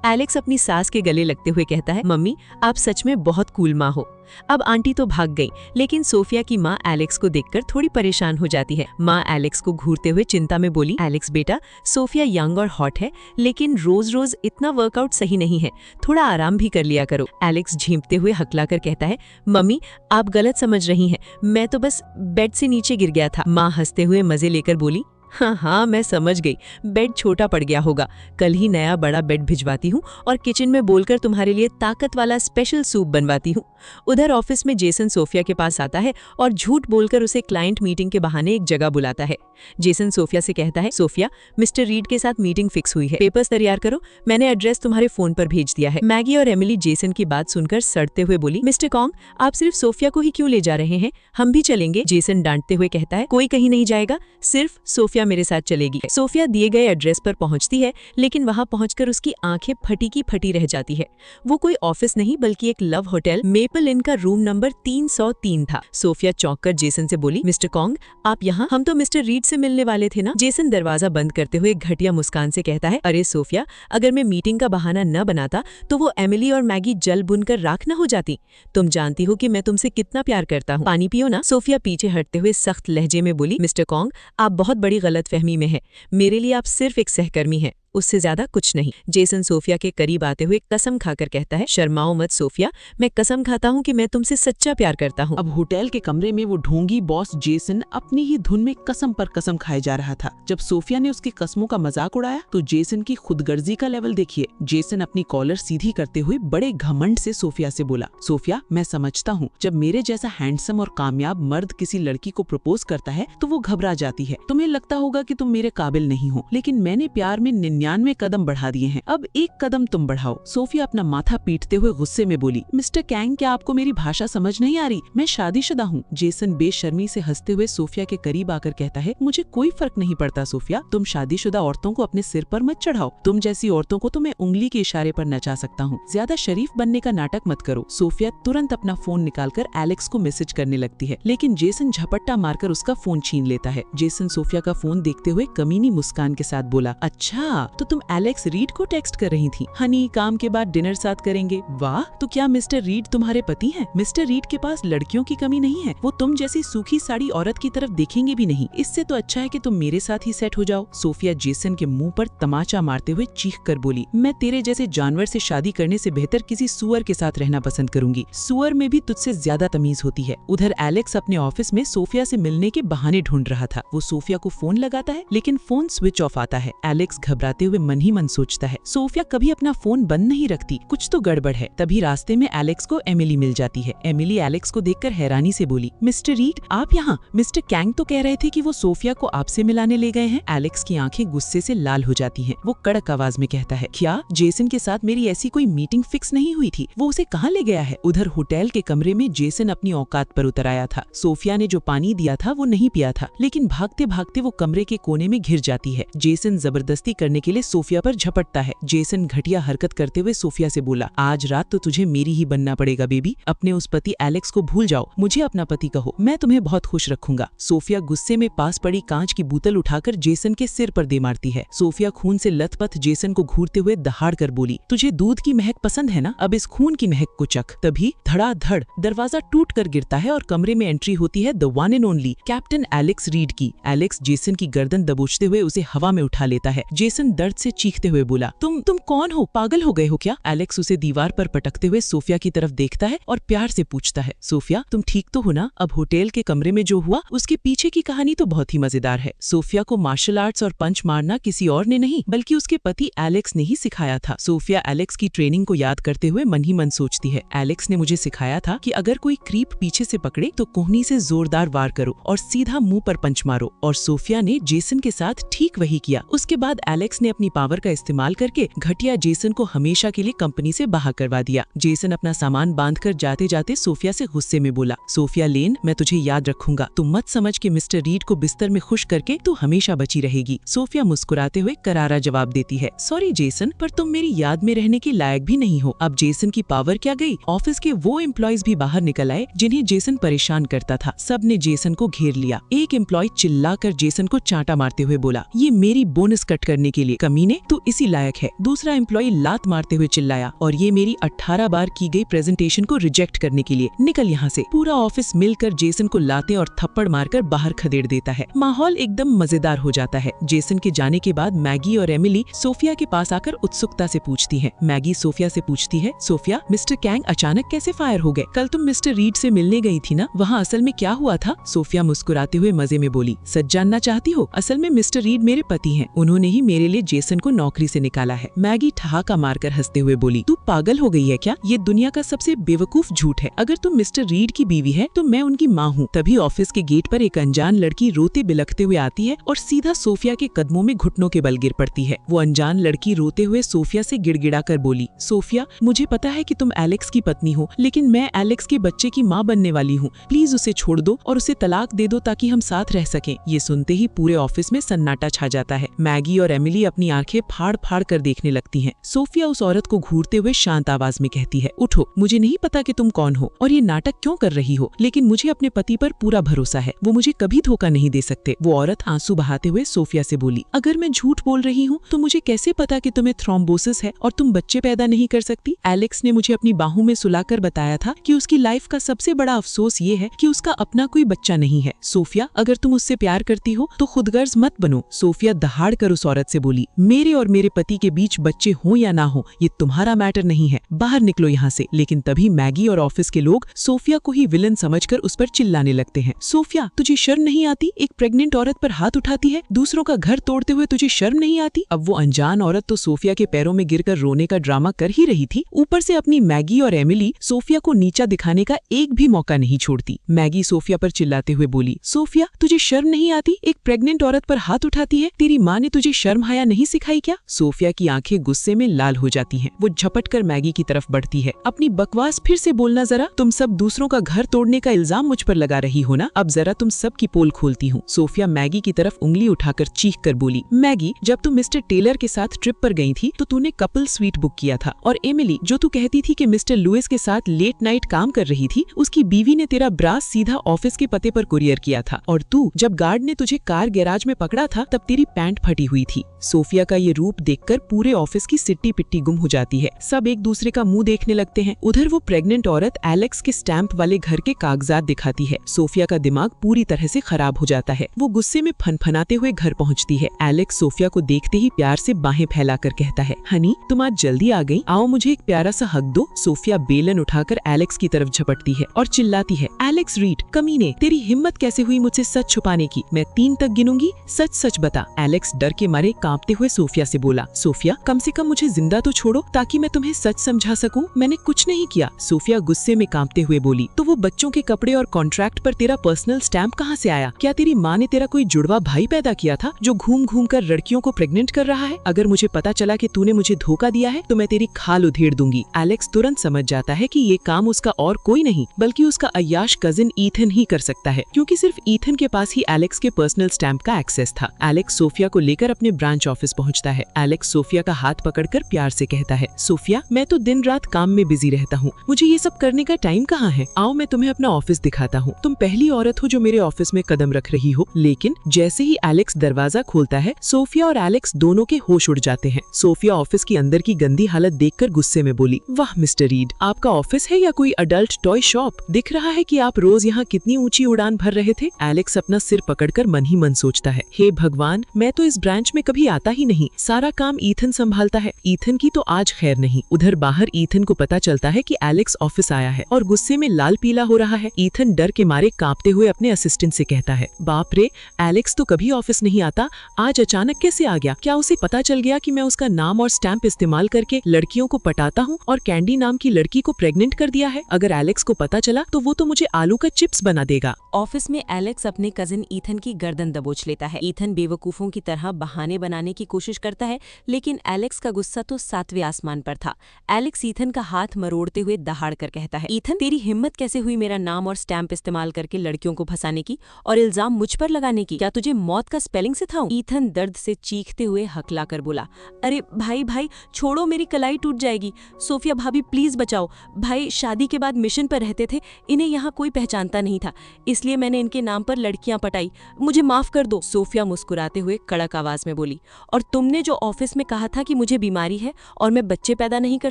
एलेक्स अपनी सास के गले लगते हुए कहता है, मम्मी आप सच में बहुत कूल माँ हो। अब आंटी तो भाग गई, लेकिन सोफिया की माँ एलेक्स को देखकर थोड़ी परेशान हो जाती है। माँ एलेक्स को घूरते हुए चिंता में बोली, एलेक्स बेटा, सोफिया यंग और हॉट है, लेकिन रोज रोज इतना वर्कआउट सही नहीं है, थोड़ा आराम भी कर लिया करो। एलेक्स झींपते हुए हकलाकर कहता है, मम्मी आप गलत समझ रही हैं, मैं तो बस बेड से नीचे गिर गया था। माँ हंसते हुए मजे लेकर बोली, हाँ मैं समझ गई, बेड छोटा पड़ गया होगा, कल ही नया बड़ा बेड भिजवाती हूँ और किचन में बोलकर तुम्हारे लिए ताकत वाला स्पेशल सूप बनवाती हूँ। उधर ऑफिस में जेसन सोफिया के पास आता है और झूठ बोलकर उसे क्लाइंट मीटिंग के बहाने एक जगह बुलाता है। जेसन सोफिया से कहता है, सोफिया मिस्टर रीड के साथ मीटिंग फिक्स हुई है, पेपर्स तैयार करो, मैंने एड्रेस तुम्हारे फोन पर भेज दिया है। मैगी और एमिली जेसन की बात सुनकर सड़ते हुए बोली, मिस्टर कॉन्ग आप सिर्फ सोफिया को ही क्यों ले जा रहे हैं, हम भी चलेंगे। जेसन डांटते हुए कहता है, कोई कहीं नहीं जाएगा, सिर्फ सोफिया मेरे साथ चलेगी। सोफिया दिए गए एड्रेस पर पहुंचती है, लेकिन वहां पहुंचकर उसकी आंखें फटी की फटी रह जाती है। वो कोई ऑफिस नहीं बल्कि एक लव होटल मेपल इन का रूम नंबर 303 था। सोफिया चौंककर जेसन से बोली, मिस्टर कॉन्ग आप यहाँ? हम तो मिस्टर रीड से मिलने वाले थे ना। जेसन दरवाजा बंद करते हुए घटिया मुस्कान से कहता है, अरे सोफिया, अगर मैं मीटिंग का बहाना न बनाता तो वो एमिली और मैगी जल बुनकर राख न हो जाती। तुम जानती हो कि मैं तुमसे कितना प्यार करता हूँ, पानी पियो ना। सोफिया पीछे हटते हुए सख्त लहजे में बोली, मिस्टर कॉन्ग आप बहुत बड़ी गलतफहमी में है, मेरे लिए आप सिर्फ एक सहकर्मी हैं, उससे ज्यादा कुछ नहीं। जेसन सोफिया के करीब आते हुए कसम खाकर कहता है, शर्माओ मत सोफिया, मैं कसम खाता हूँ कि मैं तुमसे सच्चा प्यार करता हूँ। अब होटल के कमरे में वो ढोंगी बॉस जेसन अपनी ही धुन में कसम पर कसम खाए जा रहा था। जब सोफिया ने उसकी कसमों का मजाक उड़ाया तो जेसन की खुदगर्जी का लेवल देखिए। जेसन अपनी कॉलर सीधी करते हुए बड़े घमंड से सोफिया से बोला, सोफिया मैं समझता हूँ जब मेरे जैसा हैंडसम और कामयाब मर्द किसी लड़की को प्रपोज करता है तो वो घबरा जाती है। तुम्हें लगता होगा कि तुम मेरे काबिल नहीं हो, लेकिन मैंने प्यार में 99 कदम बढ़ा दिए हैं, अब एक कदम तुम बढ़ाओ। सोफिया अपना माथा पीटते हुए गुस्से में बोली, मिस्टर कैंग क्या आपको मेरी भाषा समझ नहीं आ रही? मैं शादीशुदा हूँ। जेसन बेशर्मी से हंसते हुए सोफिया के करीब आकर कहता है, मुझे कोई फर्क नहीं पड़ता सोफिया, तुम शादीशुदा औरतों को अपने सिर पर मत चढ़ाओ, तुम जैसी औरतों को तो मैं उंगली के इशारे पर नचा सकता हूँ, ज्यादा शरीफ बनने का नाटक मत करो। सोफिया तुरंत अपना फोन निकालकर एलेक्स को मैसेज करने लगती है, लेकिन जेसन झपट्टा मारकर उसका फोन छीन लेता है। जेसन सोफिया का फोन देखते हुए कमीनी मुस्कान के साथ बोला, अच्छा तो तुम एलेक्स रीड को टेक्स्ट कर रही थी, हनी काम के बाद डिनर साथ करेंगे। वाह, तो क्या मिस्टर रीड तुम्हारे पति हैं? मिस्टर रीड के पास लड़कियों की कमी नहीं है, वो तुम जैसी सूखी साड़ी औरत की तरफ देखेंगे भी नहीं, इससे तो अच्छा है कि तुम मेरे साथ ही सेट हो जाओ। सोफिया जेसन के मुंह पर तमाचा मारते हुए चीख कर बोली, मैं तेरे जैसे जानवर से शादी करने से बेहतर किसी सुअर के साथ रहना पसंद करूंगी, सुअर में भी तुझसे ज्यादा तमीज होती है। उधर एलेक्स अपने ऑफिस में सोफिया से मिलने के बहाने ढूंढ रहा था। वो सोफिया को फोन लगाता है, लेकिन फोन स्विच ऑफ आता है। एलेक्स घबराते हुए मन ही मन सोचता है, सोफिया कभी अपना फोन बंद नहीं रखती, कुछ तो गड़बड़ है। तभी रास्ते में एलेक्स को एमिली मिल जाती है। एमिली एलेक्स को देखकर हैरानी से बोली, मिस्टर रीड आप यहाँ? मिस्टर कैंग तो कह रहे थे कि वो सोफिया को आपसे मिलाने ले गए हैं। एलेक्स की आंखें गुस्से से लाल हो जाती हैं। वो कड़क आवाज में कहता है, क्या जेसन के साथ मेरी ऐसी कोई मीटिंग फिक्स नहीं हुई थी? वो उसे कहाँ ले गया है? उधर होटल के कमरे में जेसन अपनी औकात पर उतर आया था। सोफिया ने जो पानी दिया था वो नहीं पिया था, लेकिन भागते भागते वो कमरे के कोने में घिर जाती है। जेसन जबरदस्ती करने के लिए सोफिया पर झपटता है। जेसन घटिया हरकत करते हुए सोफिया से बोला, आज रात तो तुझे मेरी ही बनना पड़ेगा बेबी, अपने उस पति एलेक्स को भूल जाओ, मुझे अपना पति कहो, मैं तुम्हें बहुत खुश रखूंगा। सोफिया गुस्से में पास पड़ी कांच की बोतल उठाकर जेसन के सिर पर दे मारती है। सोफिया खून से लथपथ जेसन को घूरते हुए दहाड़ कर बोली, तुझे दूध की महक पसंद है ना, अब इस खून की महक को चख। तभी धड़ाधड़ दरवाजा टूट कर गिरता है और कमरे में एंट्री होती है the one and only captain Alex read की। एलेक्स जेसन की गर्दन दबोचते हुए उसे हवा में उठा लेता है। जेसन दर्द से चीखते हुए बोला, तुम कौन हो? पागल हो गए हो क्या? एलेक्स उसे दीवार पर पटकते हुए सोफिया की तरफ देखता है और प्यार से पूछता है, सोफिया तुम ठीक तो हो ना? अब होटल के कमरे में जो हुआ उसके पीछे की कहानी तो बहुत ही मजेदार है। सोफिया को मार्शल आर्ट्स और पंच मारना किसी और ने नहीं बल्कि उसके पति एलेक्स ने ही सिखाया था। सोफिया एलेक्स की ट्रेनिंग को याद करते हुए मन ही मन सोचती है, एलेक्स ने मुझे सिखाया था कि अगर कोई क्रीप पीछे से पकड़े तो कोहनी से जोरदार वार करो और सीधा मुंह पर पंच मारो। और सोफिया ने जेसन के साथ ठीक वही किया। उसके बाद एलेक्स ने अपनी पावर का इस्तेमाल करके घटिया जेसन को हमेशा के लिए कंपनी से बाहर करवा दिया। जेसन अपना सामान बांधकर जाते जाते सोफिया से गुस्से में बोला, सोफिया लेन, मैं तुझे याद रखूंगा। तुम मत समझ कि मिस्टर रीड को बिस्तर में खुश करके तू हमेशा बची रहेगी। सोफिया मुस्कुराते हुए करारा जवाब देती है, सॉरी जेसन, पर तुम मेरी याद में रहने के लायक भी नहीं हो। अब जेसन की पावर क्या गई, ऑफिस के वो एम्प्लॉयज भी बाहर निकल आए जिन्हें जेसन परेशान करता था। सब ने जेसन को घेर लिया। एक एम्प्लॉय चिल्लाकर जेसन को चांटा मारते हुए बोला, ये मेरी बोनस कट करने के लिए, कमीने तू इसी लायक है। दूसरा एम्प्लॉय लात मारते हुए चिल्लाया, और ये मेरी 18 बार की गई प्रेजेंटेशन को रिजेक्ट करने के लिए, निकल यहाँ से। पूरा ऑफिस मिलकर जेसन को लाते और थप्पड़ मारकर बाहर खदेड़ देता है। माहौल एकदम मजेदार हो जाता है। जेसन के जाने के बाद मैगी और एमिली सोफिया के पास आकर उत्सुकता से पूछती हैं। मैगी सोफिया से पूछती है, सोफिया मिस्टर कैंग अचानक कैसे फायर हो गए? कल तुम मिस्टर रीड से मिलने गई थी ना, वहाँ असल में क्या हुआ था? सोफिया मुस्कुराते हुए मजे में बोली, सच जानना चाहती हो? असल में मिस्टर रीड मेरे पति हैं, उन्होंने ही मेरे लिए जेसन को नौकरी से निकाला है। मैगी ठहाका मारकर हंसते हुए बोली, तू पागल हो गई है क्या? ये दुनिया का सबसे बेवकूफ झूठ है। अगर तुम मिस्टर रीड की बीवी है तो मैं उनकी माँ हूँ। तभी ऑफिस के गेट पर एक अनजान लड़की रोते बिलखते हुए आती है और सीधा सोफिया के कदमों में घुटनों के बल गिर पड़ती है। वो अनजान लड़की रोते हुए सोफिया से गिड़गिड़ा कर बोली, सोफिया मुझे पता है कि तुम एलेक्स की पत्नी हो, लेकिन मैं एलेक्स के बच्चे की माँ बनने वाली हूँ। प्लीज उसे छोड़ दो और उसे तलाक दे दो ताकि हम साथ रह सकें। ये सुनते ही पूरे ऑफिस में सन्नाटा छा जाता है। मैगी और एमिली अपनी आंखें फाड़ फाड़ कर देखने लगती हैं। सोफिया उस औरत को घूरते हुए शांत आवाज में कहती है, उठो, मुझे नहीं पता कि तुम कौन हो और ये नाटक क्यों कर रही हो, लेकिन मुझे अपने पति पर पूरा भरोसा है, वो मुझे कभी धोखा नहीं दे सकते। वो औरत आंसू बहाते हुए सोफिया से बोली, अगर मैं झूठ बोल रही हूँ तो मुझे कैसे पता कि तुम्हें थ्रोम्बोसिस है और तुम बच्चे पैदा नहीं कर सकती? एलेक्स ने मुझे अपनी बाहों में सुलाकर बताया था कि उसकी लाइफ का सबसे बड़ा अफसोस ये है कि उसका अपना कोई बच्चा नहीं है। सोफिया अगर तुम उससे प्यार करती हो तो खुदगर्ज मत बनो। सोफिया दहाड़ कर उस औरत से बोली, मेरे और मेरे पति के बीच बच्चे हो या ना हो ये तुम्हारा मैटर नहीं है, बाहर निकलो यहाँ से। लेकिन तभी मैगी और ऑफिस के लोग सोफिया को ही विलन समझकर उस पर चिल्लाने लगते हैं, सोफिया तुझे शर्म नहीं आती? एक प्रेग्नेंट औरत पर हाथ उठाती है, दूसरों का घर तोड़ते हुए तुझे शर्म नहीं आती? अब वो अनजान औरत तो सोफिया के पैरों में गिरकर रोने का ड्रामा कर ही रही थी, ऊपर से अपनी मैगी और एमिली सोफिया को नीचा दिखाने का एक भी मौका नहीं छोड़ती। मैगी सोफिया पर चिल्लाते हुए बोली, सोफिया तुझे शर्म नहीं आती? एक प्रेग्नेंट औरत पर हाथ उठाती है, तेरी माँ ने तुझे शर्म हया नहीं सिखाई क्या? सोफिया की आंखें गुस्से में लाल हो जाती हैं। वो झपट कर मैगी की तरफ बढ़ती है, अपनी बकवास फिर से बोलना जरा, तुम सब दूसरों का घर तोड़ने का इल्जाम मुझ पर लगा रही हो ना, अब जरा तुम सब की पोल खोलती हूँ। सोफिया मैगी की तरफ उंगली उठाकर चीख कर बोली, मैगी जब तुम मिस्टर टेलर के साथ ट्रिप पर गई थी तो तूने कपल स्वीट बुक किया था, और एमिली जो तू कहती थी कि मिस्टर लुइस के साथ लेट नाइट काम कर रही थी, उसकी बीवी ने तेरा ब्रास सीधा ऑफिस के पते पर कुरियर किया था, और तू जब गार्ड ने तुझे कार गैराज में पकड़ा था तब तेरी पैंट फटी हुई थी। सोफिया का ये रूप देखकर पूरे ऑफिस की सिट्टी पिट्टी गुम हो जाती है। सब एक दूसरे का मुंह देखने लगते हैं। उधर वो प्रेग्नेंट औरत एलेक्स के स्टैंप वाले घर के कागजात दिखाती है। सोफिया का दिमाग पूरी तरह से खराब हो जाता है। वो गुस्से में फनफनाते हुए घर पहुंचती है। एलेक्स सोफिया को देखते ही प्यार से बाहें फैलाकर कहता है, हनी तुम आज जल्दी आ गई, आओ मुझे एक प्यारा सा हक दो। सोफिया बेलन उठाकर एलेक्स की तरफ झपटती है और चिल्लाती है, एलेक्स रीड कमीने, तेरी हिम्मत कैसे हुई मुझसे सच छुपाने की? मैं 3 तक गिनूंगी, सच सच बता। एलेक्स डर के मारे कांपते हुए सोफिया से बोला, सोफिया कम से कम मुझे जिंदा तो छोड़ो ताकि मैं तुम्हें सच समझा सकूं, मैंने कुछ नहीं किया। सोफिया गुस्से में कांपते हुए बोली, तो वो बच्चों के कपड़े और कॉन्ट्रैक्ट पर तेरा पर्सनल स्टैंप कहाँ से आया? क्या तेरी माँ ने तेरा कोई जुड़वा भाई पैदा किया था जो घूम घूम कर लड़कियों को प्रेग्नेंट कर रहा है? अगर मुझे पता चला कि तूने मुझे धोखा दिया है तो मैं तेरी खाल उधेड़ दूंगी। एलेक्स तुरंत समझ जाता है कि ये काम उसका और कोई नहीं बल्कि उसका अय्याश कजिन ईथन ही कर सकता है, क्योंकि सिर्फ ईथन के पास ही एलेक्स के पर्सनल स्टैंप का एक्सेस था। एलेक्स सोफिया को लेकर अपने ब्रांच ऑफिस पहुंचता है। एलेक्स सोफिया का हाथ पकड़कर प्यार से कहता है, सोफिया मैं तो दिन रात काम में बिजी रहता हूँ, मुझे ये सब करने का टाइम कहाँ है? आओ मैं तुम्हें अपना ऑफिस दिखाता हूँ। तुम पहली औरत हो जो मेरे ऑफिस में कदम रख रही हो। लेकिन जैसे ही एलेक्स दरवाजा खोलता है, सोफिया और एलेक्स दोनों के होश उड़ जाते हैं। सोफिया ऑफिस की अंदर की गंदी हालत देखकर गुस्से में बोली, वाह मिस्टर रीड, आपका ऑफिस है या कोई अडल्ट टॉय शॉप? दिख रहा है कि आप रोज यहाँ कितनी ऊंची उड़ान भर रहे थे। एलेक्स अपना सिर पकड़कर मन ही मन सोचता है, हे भगवान, मैं तो इस ब्रांच में कभी कभी आता ही नहीं, सारा काम ईथन संभालता है। ईथन की तो आज खैर नहीं। उधर बाहर ईथन को पता चलता है कि एलेक्स ऑफिस आया है और गुस्से में लाल पीला हो रहा है। ईथन डर के मारे कांपते हुए अपने असिस्टेंट से कहता है, बाप रे, एलेक्स तो कभी ऑफिस नहीं आता, आज अचानक कैसे आ गया? क्या उसे पता चल गया कि मैं उसका नाम और स्टैंप इस्तेमाल करके लड़कियों को पटाता हूँ और कैंडी नाम की लड़की को प्रेग्नेंट कर दिया है? अगर एलेक्स को पता चला तो वो तो मुझे आलू का चिप्स बना देगा। ऑफिस में एलेक्स अपने कजिन ईथन की गर्दन दबोच लेता है। ईथन बेवकूफों की तरह बहाने बनाने की कोशिश करता है, लेकिन एलेक्स का गुस्सा तो 7वें आसमान पर था। एलेक्स ईथन का हाथ मरोड़ते हुए दहाड़ कर कहता है, ईथन, तेरी हिम्मत कैसे हुई मेरा नाम और स्टैंप इस्तेमाल करके लड़कियों को फंसाने की और इल्जाम मुझ पर लगाने की? क्या तुझे मौत का स्पेलिंग सिखाऊं? ईथन दर्द से चीखते हुए हकला कर बोला, अरे भाई छोड़ो, मेरी कलाई टूट जाएगी। सोफिया भाभी प्लीज बचाओ। भाई शादी के बाद मिशन पर रहते थे, इन्हें यहाँ कोई पहचानता नहीं था, इसलिए मैंने इनके नाम पर लड़कियां पटाई, मुझे माफ कर दो। सोफिया मुस्कुराते हुए कड़क आवाज में बोली, और तुमने जो ऑफिस में कहा था कि मुझे बीमारी है और मैं बच्चे पैदा नहीं कर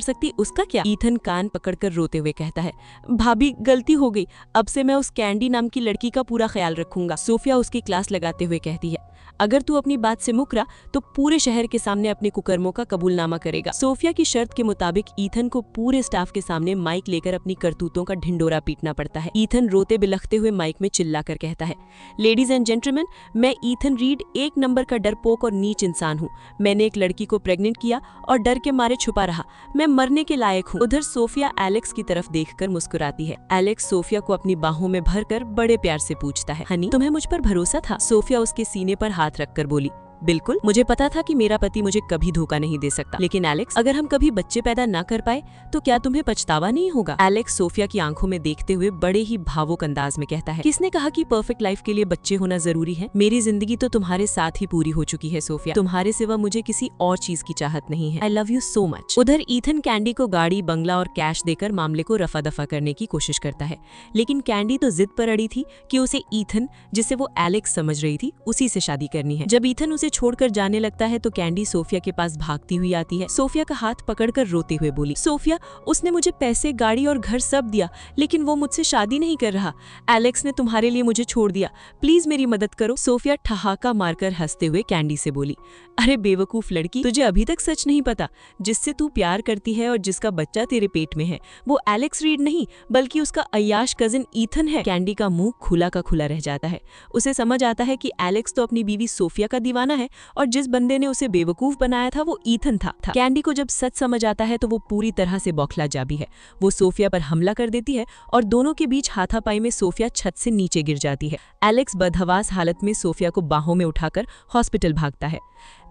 सकती, उसका क्या? ईथन कान पकड़कर रोते हुए कहता है, भाभी गलती हो गई, अब से मैं उस कैंडी नाम की लड़की का पूरा ख्याल रखूंगा। सोफिया उसकी क्लास लगाते हुए कहती है, अगर तू अपनी बात से मुकरा तो पूरे शहर के सामने अपने कुकर्मों का कबूलनामा करेगा। सोफिया की शर्त के मुताबिक ईथन को पूरे स्टाफ के सामने माइक लेकर अपनी करतूतों का ढिंडोरा पीटना पड़ता है। ईथन रोते बिलखते हुए माइक में चिल्लाकर कहता है, लेडीज एंड जेंटलमैन, मैं ईथन रीड 1 नंबर का डरपोक और नीच इंसान हूँ। मैंने एक लड़की को प्रेग्नेंट किया और डर के मारे छुपा रहा। मैं मरने के लायक हूँ। उधर सोफिया एलेक्स की तरफ देखकर मुस्कुराती है। एलेक्स सोफिया को अपनी बाहों में भरकर बड़े प्यार से पूछता है, हनी, तुम्हें मुझ पर भरोसा था? सोफिया उसके सीने पर हाथ रखकर बोली, बिल्कुल, मुझे पता था कि मेरा पति मुझे कभी धोखा नहीं दे सकता। लेकिन एलेक्स, अगर हम कभी बच्चे पैदा ना कर पाए तो क्या तुम्हें पछतावा नहीं होगा? एलेक्स सोफिया की आंखों में देखते हुए बड़े ही भावुक अंदाज में कहता है, किसने कहा कि परफेक्ट लाइफ के लिए बच्चे होना जरूरी है? मेरी जिंदगी तो तुम्हारे साथ ही पूरी हो चुकी है सोफिया। तुम्हारे सिवा मुझे किसी और चीज की चाहत नहीं है। आई लव यू सो मच। उधर ईथन कैंडी को गाड़ी, बंगला और कैश देकर मामले को रफा दफा करने की कोशिश करता है, लेकिन कैंडी तो जिद पर अड़ी थी कि उसे ईथन, जिसे वो एलेक्स समझ रही थी, उसी से शादी करनी है। जब ईथन उसे छोड़कर जाने लगता है तो कैंडी सोफिया के पास भागती हुई आती है। सोफिया का हाथ पकड़कर रोते हुए बोली, सोफिया, उसने मुझे पैसे, गाड़ी और घर सब दिया, लेकिन वो मुझसे शादी नहीं कर रहा। एलेक्स ने तुम्हारे लिए मुझे छोड़ दिया, प्लीज मेरी मदद करो। सोफिया ठहाका मारकर हंसते हुए कैंडी से बोली, अरे बेवकूफ लड़की, तुझे अभी तक सच नहीं पता। जिससे तू प्यार करती है और जिसका बच्चा तेरे पेट में है, वो एलेक्स रीड नहीं बल्कि उसका अय्याश कजिन ईथन है। कैंडी का मुंह खुला का खुला रह जाता है। उसे समझ आता है कि एलेक्स तो अपनी बीवी सोफिया का दीवाना है और जिस बंदे ने उसे बेवकूफ बनाया था वो ईथन था। कैंडी को जब सच समझ आता है तो वो पूरी तरह से बौखला जा भी है। वो सोफिया पर हमला कर देती है और दोनों के बीच हाथापाई में सोफिया छत से नीचे गिर जाती है। एलेक्स बदहवास हालत में सोफिया को बाहों में उठाकर हॉस्पिटल भागता है।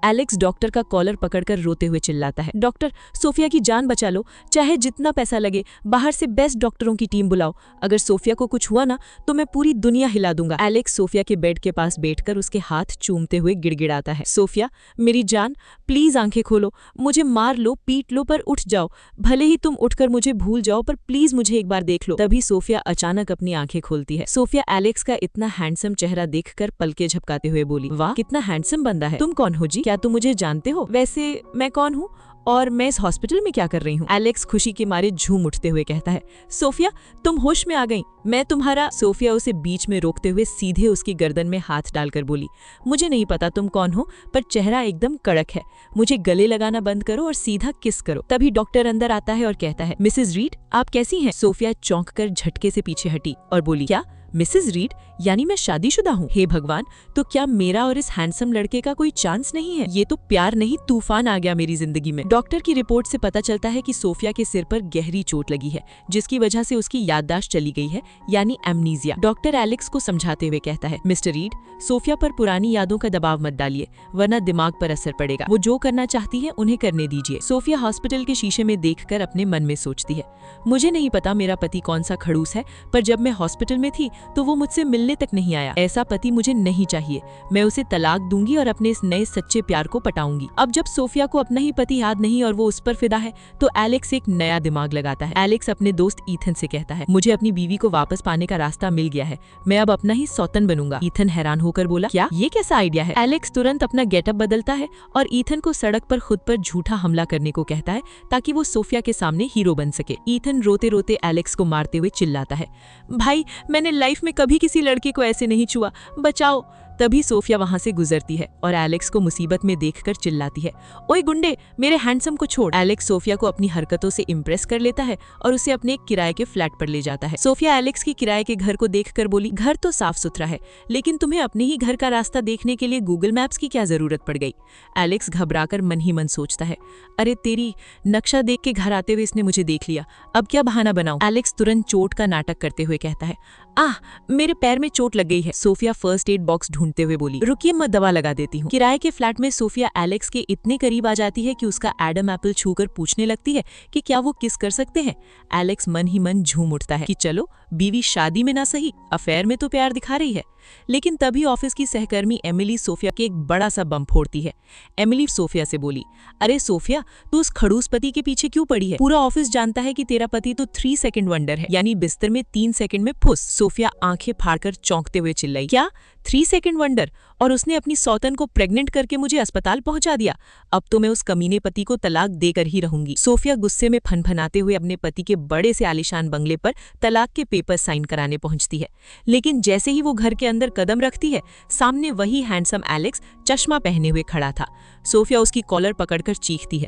एलेक्स डॉक्टर का कॉलर पकड़कर रोते हुए चिल्लाता है, डॉक्टर, सोफिया की जान बचा लो, चाहे जितना पैसा लगे, बाहर से बेस्ट डॉक्टरों की टीम बुलाओ। अगर सोफिया को कुछ हुआ ना तो मैं पूरी दुनिया हिला दूंगा। एलेक्स सोफिया के बेड के पास बैठकर उसके हाथ चूमते हुए गिड़गिड़ाता है, सोफिया, मेरी जान, प्लीज आंखें खोलो, मुझे मार लो, पीट लो, पर उठ जाओ। भले ही तुम उठकर मुझे भूल जाओ, पर प्लीज मुझे एक बार देख लो। तभी सोफिया अचानक अपनी आंखें खोलती है। सोफिया एलेक्स का इतना हैंडसम चेहरा देखकर पलके झपकाते हुए बोली, वाह, कितना हैंडसम बंदा है। तुम कौन हो जी? क्या तुम मुझे जानते हो? वैसे मैं कौन हूँ और मैं इस हॉस्पिटल में क्या कर रही हूँ? एलेक्स खुशी के मारे झूम उठते हुए कहता है, सोफिया, तुम होश में आ गई, मैं तुम्हारा। सोफिया उसे बीच में रोकते हुए सीधे उसकी गर्दन में हाथ डालकर बोली, मुझे नहीं पता तुम कौन हो, पर चेहरा एकदम कड़क है। मुझे गले लगाना बंद करो और सीधा किस करो। तभी डॉक्टर अंदर आता है और कहता है, मिसेज रीड, आप कैसी हैं? सोफिया चौंककर झटके से पीछे हटी और बोली, क्या मिसेज रीड, यानी मैं शादीशुदा हूँ? हे भगवान, तो क्या मेरा और इस हैंडसम लड़के का कोई चांस नहीं है? ये तो प्यार नहीं, तूफान आ गया मेरी जिंदगी में। डॉक्टर की रिपोर्ट से पता चलता है कि सोफिया के सिर पर गहरी चोट लगी है, जिसकी वजह से उसकी याददाश्त चली गई है, यानी एमनीजिया। डॉक्टर एलेक्स को समझाते हुए कहता है, मिस्टर रीड, सोफिया पर पुरानी यादों का दबाव मत डालिए, वरना दिमाग पर असर पड़ेगा। वो जो करना चाहती है उन्हें करने दीजिए। सोफिया हॉस्पिटल के शीशे में देखकर अपने मन में सोचती है, मुझे नहीं पता मेरा पति कौन सा खड़ूस है, पर जब मैं हॉस्पिटल में थी तो वो मुझसे मिलने तक नहीं आया। ऐसा पति मुझे नहीं चाहिए। मैं उसे तलाक दूंगी और अपने इस नए सच्चे प्यार को पटाऊंगी। अब जब सोफिया को अपना ही पति याद नहीं और वो उस पर फिदा है, तो एलेक्स एक नया दिमाग लगाता है। एलेक्स अपने दोस्त ईथन से कहता है, मुझे अपनी बीवी को वापस पाने का रास्ता मिल गया है, मैं अब अपना ही सौतन बनूंगा। ईथन हैरान होकर बोला, क्या ये कैसा आइडिया है? एलेक्स तुरंत अपना गेटअप बदलता है और ईथन को सड़क पर खुद पर झूठा हमला करने को कहता है, ताकि वो सोफिया के सामने हीरो बन सके। ईथन रोते रोते एलेक्स को मारते हुए चिल्लाता है, भाई, मैंने लाइफ में कभी किसी लड़के को ऐसे नहीं छुआ, बचाओ। तभी सोफिया वहां से गुजरती है और एलेक्स को मुसीबत में देखकर चिल्लाती है, ओए गुंडे, मेरे हैंडसम को छोड़। एलेक्स सोफिया को अपनी हरकतों से इम्प्रेस कर लेता है और उसे अपने किराए के फ्लैट पर ले जाता है। सोफिया एलेक्स की किराए के घर को देखकर बोली, घर तो साफ सुथरा है, लेकिन तुम्हें अपने ही घर का रास्ता देखने के लिए गूगल मैप्स की क्या जरूरत पड़ गई। एलेक्स घबराकर मन ही मन सोचता है, अरे तेरी, नक्शा देख के घर आते हुए इसने मुझे देख लिया, अब क्या बहाना बनाऊं। एलेक्स तुरंत चोट का नाटक करते हुए कहता है, आह, मेरे पैर में चोट लग गई है। सोफिया फर्स्ट एड बॉक्स ढूंढते हुए बोली, रुकिए, मैं दवा लगा देती हूँ। किराए के फ्लैट में सोफिया एलेक्स के इतने करीब आ जाती है कि उसका एडम एप्पल छूकर पूछने लगती है कि क्या वो किस कर सकते हैं। एलेक्स मन ही मन झूम उठता है कि चलो, बीवी शादी में ना सही, अफेयर में तो प्यार दिखा रही है। लेकिन तभी ऑफिस की सहकर्मी एमिली सोफिया के एक बड़ा सा बम फोड़ती है। एमिली सोफिया से बोली, अरे सोफिया, तू उस खड़ूस पति के पीछे क्यों पड़ी है? पूरा ऑफिस जानता है कि तेरा पति तो 3 सेकंड वंडर है, यानी बिस्तर में 3 सेकंड में फुस। सोफिया आंखें फाड़कर चौंकते हुए चिल्लाई, क्या 3 सेकंड वंडर? और उसने अपनी सौतन को प्रेग्नेंट करके मुझे अस्पताल पहुंचा दिया। अब तो मैं उस कमीने पति को तलाक देकर ही रहूंगी। सोफिया गुस्से में फनफनाते हुए अपने पति के बड़े से आलीशान बंगले पर तलाक के पेपर साइन कराने पहुंचती है। लेकिन जैसे ही वो घर के अंदर कदम रखती है, सामने वही हैंडसम एलेक्स चश्मा पहने हुए खड़ा था। सोफिया उसकी कॉलर पकड़कर चीखती है,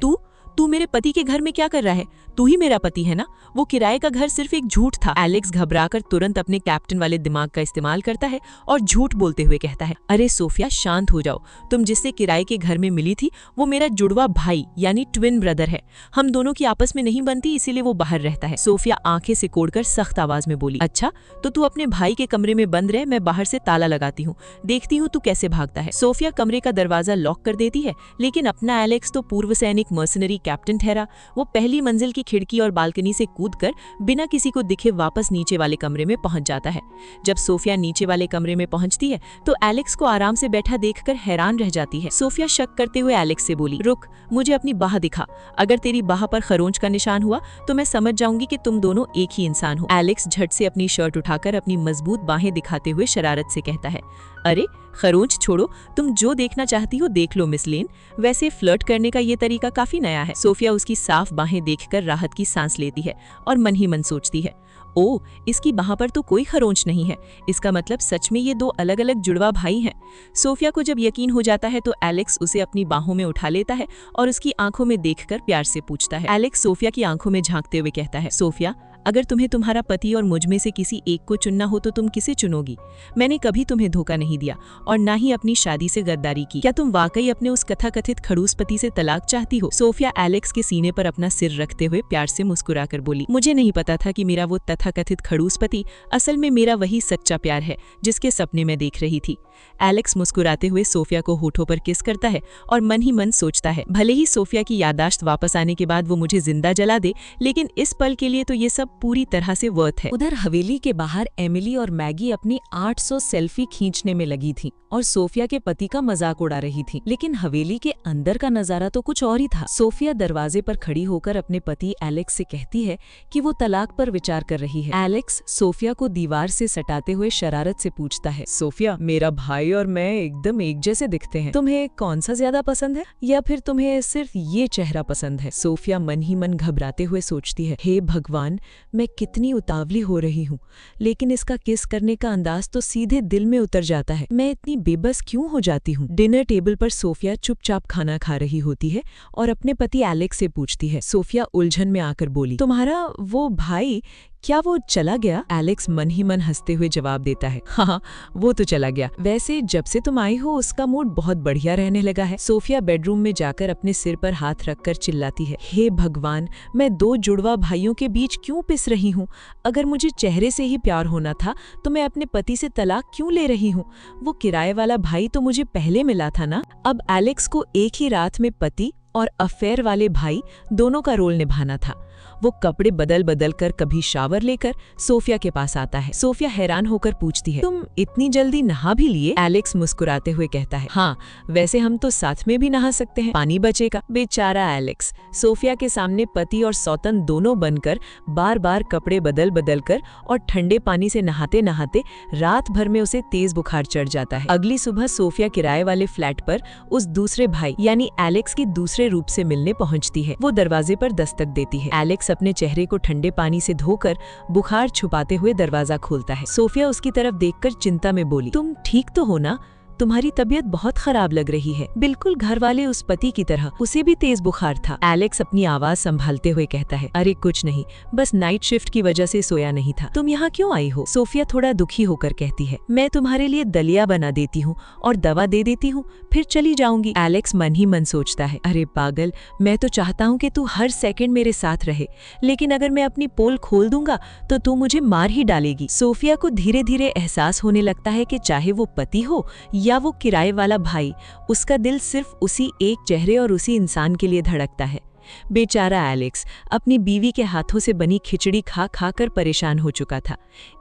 तू मेरे पति के घर में क्या कर रहा है? तू ही मेरा पति है ना? वो किराए का घर सिर्फ एक झूठ था। एलेक्स घबराकर तुरंत अपने कैप्टन वाले दिमाग का इस्तेमाल करता है और झूठ बोलते हुए कहता है, अरे सोफिया, शांत हो जाओ। तुम जिससे किराए के घर में मिली थी वो मेरा जुड़वा भाई यानी ट्विन ब्रदर है। हम दोनों की आपस में नहीं बनती, इसीलिए वो बाहर रहता है। सोफिया आंखें सिकोड़कर सख्त आवाज में बोली, अच्छा, तो तू अपने भाई के कमरे में बंद रहे, मैं बाहर से ताला लगाती हूँ, देखती हूँ तू कैसे भागता है। सोफिया कमरे का दरवाजा लॉक कर देती है, लेकिन अपना एलेक्स तो पूर्व सैनिक मर्सनरी कैप्टन ठहरा। वो पहली मंजिल की खिड़की और बालकनी से कूदकर बिना किसी को दिखे वापस नीचे वाले कमरे में पहुंच जाता है। जब सोफिया नीचे वाले कमरे में पहुंचती है तो एलेक्स को आराम से बैठा देखकर हैरान रह जाती है। सोफिया शक करते हुए एलेक्स से बोली, रुक, मुझे अपनी बाह दिखा। अगर तेरी बाह पर खरोंच का निशान हुआ तो मैं समझ जाऊंगी कि तुम दोनों एक ही इंसान हो। एलेक्स झट से अपनी शर्ट उठाकर अपनी मजबूत बाहें दिखाते हुए शरारत से कहता है, अरे खरोंच छोड़ो, तुम जो देखना चाहती हो देख लो मिस लेन। वैसे फ्लर्ट करने का ये तरीका काफी नया है। सोफिया उसकी साफ बाहें देखकर राहत की सांस लेती है और मन ही मन सोचती है, ओ, इसकी बाह पर तो कोई खरोंच नहीं है, इसका मतलब सच में ये 2 अलग अलग जुड़वा भाई हैं। सोफिया को जब यकीन हो जाता है तो एलेक्स उसे अपनी बाहों में उठा लेता है और उसकी आंखों में देखकर प्यार से पूछता है। एलेक्स सोफिया की आंखों में झांकते हुए कहता है, सोफिया, अगर तुम्हें तुम्हारा पति और मुझ में से किसी एक को चुनना हो तो तुम किसे चुनोगी? मैंने कभी तुम्हें धोखा नहीं दिया और ना ही अपनी शादी से गद्दारी की। क्या तुम वाकई अपने उस कथाकथित खड़ूस पति से तलाक चाहती हो? सोफिया एलेक्स के सीने पर अपना सिर रखते हुए प्यार से मुस्कुराकर बोली, मुझे नहीं पता था कि मेरा वो तथाकथित खड़ूस पति असल में मेरा वही सच्चा प्यार है जिसके सपने मैं देख रही थी। एलेक्स मुस्कुराते हुए सोफिया को होठों पर किस करता है और मन ही मन सोचता है, भले ही सोफिया की याददाश्त वापस आने के बाद वो मुझे जिंदा जला दे, लेकिन इस पल के लिए तो ये सब पूरी तरह से वर्थ है। उधर हवेली के बाहर एमिली और मैगी अपनी 800 सेल्फी खींचने में लगी थी और सोफिया के पति का मजाक उड़ा रही थी। लेकिन हवेली के अंदर का नजारा तो कुछ और ही था। सोफिया दरवाजे पर खड़ी होकर अपने पति एलेक्स से कहती है कि वो तलाक पर विचार कर रही है। एलेक्स सोफिया को दीवार से सटाते हुए शरारत से पूछता है, सोफिया, मेरा भाई और मैं एकदम एक जैसे दिखते हैं, तुम्हें कौन सा ज्यादा पसंद है या फिर तुम्हें सिर्फ ये चेहरा पसंद है? सोफिया मन ही मन घबराते हुए सोचती है, हे भगवान, मैं कितनी उतावली हो रही हूँ, लेकिन इसका किस करने का अंदाज तो सीधे दिल में उतर जाता है। मैं इतनी बेबस क्यों हो जाती हूँ? डिनर टेबल पर सोफिया चुपचाप खाना खा रही होती है और अपने पति एलेक्स से पूछती है। सोफिया उलझन में आकर बोली, तुम्हारा वो भाई, क्या वो चला गया? एलेक्स मन ही मन हंसते हुए जवाब देता है, हाँ, वो तो चला गया। वैसे जब से तुम आई हो उसका मूड बहुत बढ़िया रहने लगा है। सोफिया बेडरूम में जाकर अपने सिर पर हाथ रखकर चिल्लाती है, हे भगवान, मैं 2 जुड़वा भाइयों के बीच क्यों पिस रही हूँ? अगर मुझे चेहरे से ही प्यार होना था तो मैं अपने पति से तलाक क्यों ले रही हूँ? वो किराए वाला भाई तो मुझे पहले मिला था ना। अब एलेक्स को एक ही रात में पति और अफेयर वाले भाई दोनों का रोल निभाना था। वो कपड़े बदल बदल कर कभी शावर लेकर सोफिया के पास आता है। सोफिया हैरान होकर पूछती है, तुम इतनी जल्दी नहा भी लिए? एलेक्स मुस्कुराते हुए कहता है, हाँ, वैसे हम तो साथ में भी नहा सकते हैं, पानी बचेगा। बेचारा एलेक्स सोफिया के सामने पति और सौतन दोनों बनकर बार बार कपड़े बदल बदल कर और ठंडे पानी से नहाते नहाते रात भर में उसे तेज बुखार चढ़ जाता है। अगली सुबह सोफिया किराए वाले फ्लैट पर उस दूसरे भाई यानी एलेक्स की दूसरे रूप से मिलने पहुंचती है। वो दरवाजे पर दस्तक देती है। एलेक्स अपने चेहरे को ठंडे पानी से धोकर बुखार छुपाते हुए दरवाजा खोलता है। सोफिया उसकी तरफ देखकर चिंता में बोली, तुम ठीक तो हो ना? तुम्हारी तबीयत बहुत खराब लग रही है। बिल्कुल घर वाले उस पति की तरह, उसे भी तेज बुखार था। एलेक्स अपनी आवाज संभालते हुए कहता है, अरे कुछ नहीं, बस नाइट शिफ्ट की वजह से सोया नहीं था। तुम यहाँ क्यों आई हो? सोफिया थोड़ा दुखी होकर कहती है, मैं तुम्हारे लिए दलिया बना देती हूँ और दवा दे देती हूँ, फिर चली जाऊंगी। एलेक्स मन ही मन सोचता है, अरे पागल, मैं तो चाहता हूँ कि तू हर सेकंड मेरे साथ रहे, लेकिन अगर मैं अपनी पोल खोल दूंगा तो तू मुझे मार ही डालेगी। सोफिया को धीरे धीरे एहसास होने लगता है कि चाहे वो पति हो या वो किराए वाला भाई, उसका दिल सिर्फ उसी एक चेहरे और उसी इंसान के लिए धड़कता है। बेचारा एलेक्स अपनी बीवी के हाथों से बनी खिचड़ी खा खा कर परेशान हो चुका था।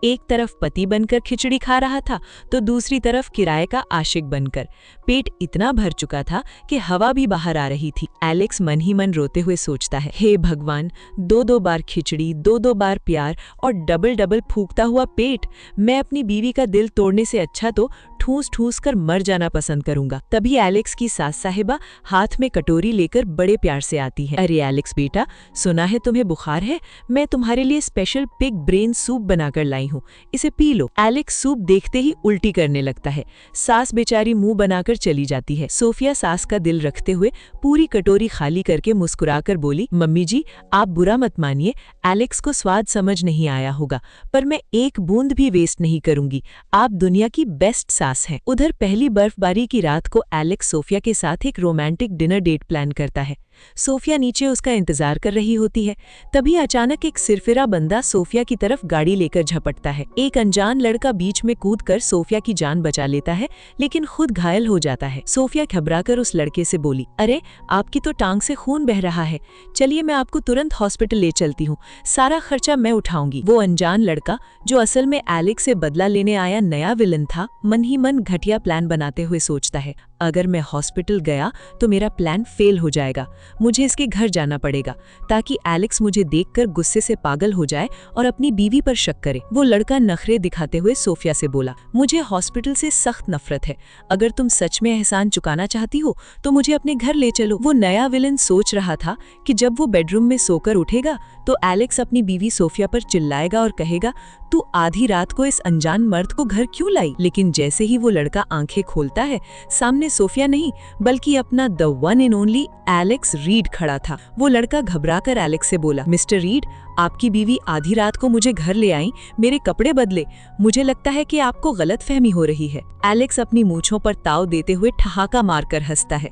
एक तरफ पति बनकर खिचड़ी खा रहा था तो दूसरी तरफ किराए का आशिक बनकर। पेट इतना भर चुका था कि हवा भी बाहर आ रही थी। एलेक्स मन ही मन रोते हुए सोचता है, हे भगवान, दो बार खिचड़ी, दो बार प्यार और डबल फूकता हुआ पेट। मैं अपनी बीवी का दिल तोड़ने से अच्छा तो ठूस ठूस कर मर जाना पसंद करूंगा। तभी एलेक्स की सास साहिबा हाथ में कटोरी लेकर बड़े प्यार से आती है। अरे एलेक्स बेटा, सुना है तुम्हें बुखार है, मैं तुम्हारे लिए स्पेशल पिग ब्रेन सूप बनाकर लाई हूँ, इसे पी लो। एलेक्स सूप देखते ही उल्टी करने लगता है। सास बेचारी मुंह बनाकर चली जाती है। सोफिया सास का दिल रखते हुए पूरी कटोरी खाली करके मुस्कुराकर बोली, मम्मी जी आप बुरा मत मानिए, एलेक्स को स्वाद समझ नहीं आया होगा, पर मैं एक बूंद भी वेस्ट नहीं करूंगी। आप दुनिया की बेस्ट सास है। उधर पहली बर्फबारी की रात को एलेक्स सोफिया के साथ एक रोमांटिक डिनर डेट प्लान करता है। सोफिया नीचे उसका इंतजार कर रही होती है। तभी अचानक एक सिरफिरा बंदा सोफिया की तरफ गाड़ी लेकर झपटता है। एक अनजान लड़का बीच में कूदकर सोफिया की जान बचा लेता है, लेकिन खुद घायल हो जाता है। सोफिया घबराकर उस लड़के से बोली, अरे आपकी तो टांग से खून बह रहा है, चलिए मैं आपको तुरंत हॉस्पिटल ले चलती हूँ, सारा खर्चा मैं उठाऊंगी। वो अनजान लड़का, जो असल में एलेक्स से बदला लेने आया नया विलन था, मन ही मन घटिया प्लान बनाते हुए सोचता है, अगर मैं हॉस्पिटल गया तो मेरा प्लान फेल हो जाएगा, मुझे इसके घर जाना पड़ेगा ताकि एलेक्स मुझे देखकर गुस्से से पागल हो जाए और अपनी बीवी पर शक करे। वो लड़का नखरे दिखाते हुए सोफिया से बोला, मुझे हॉस्पिटल से सख्त नफरत है, अगर तुम सच में एहसान चुकाना चाहती हो तो मुझे अपने घर ले चलो। वो नया विलन सोच रहा था कि जब वो बेडरूम में सोकर उठेगा तो एलेक्स अपनी बीवी सोफिया पर चिल्लाएगा और कहेगा, तू आधी रात को इस अनजान मर्द को घर क्यों लाई? लेकिन जैसे ही वो लड़का आंखें खोलता है, सामने सोफिया नहीं बल्कि अपना the one and only Alex read खड़ा था। वो लड़का घबराकर एलेक्स से बोला, मिस्टर रीड, आपकी बीवी आधी रात को मुझे घर ले आई, मेरे कपड़े बदले, मुझे लगता है कि आपको गलतफहमी हो रही है। एलेक्स अपनी मूंछों पर ताव देते हुए ठहाका मारकर हंसता है।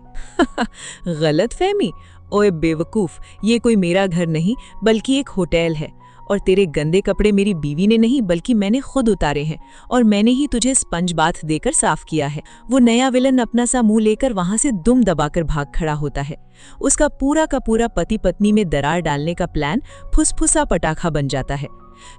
गलतफहमी? ओए बेवकूफ, ये कोई मेरा घर नहीं बल्कि एक होटल है, और तेरे गंदे कपड़े मेरी बीवी ने नहीं बल्कि मैंने खुद उतारे हैं, और मैंने ही तुझे स्पंज बाथ देकर साफ किया है। वो नया विलन अपना सा मुंह लेकर वहां से दुम दबाकर भाग खड़ा होता है। उसका पूरा का पूरा पति पत्नी में दरार डालने का प्लान फुसफुसा पटाखा बन जाता है।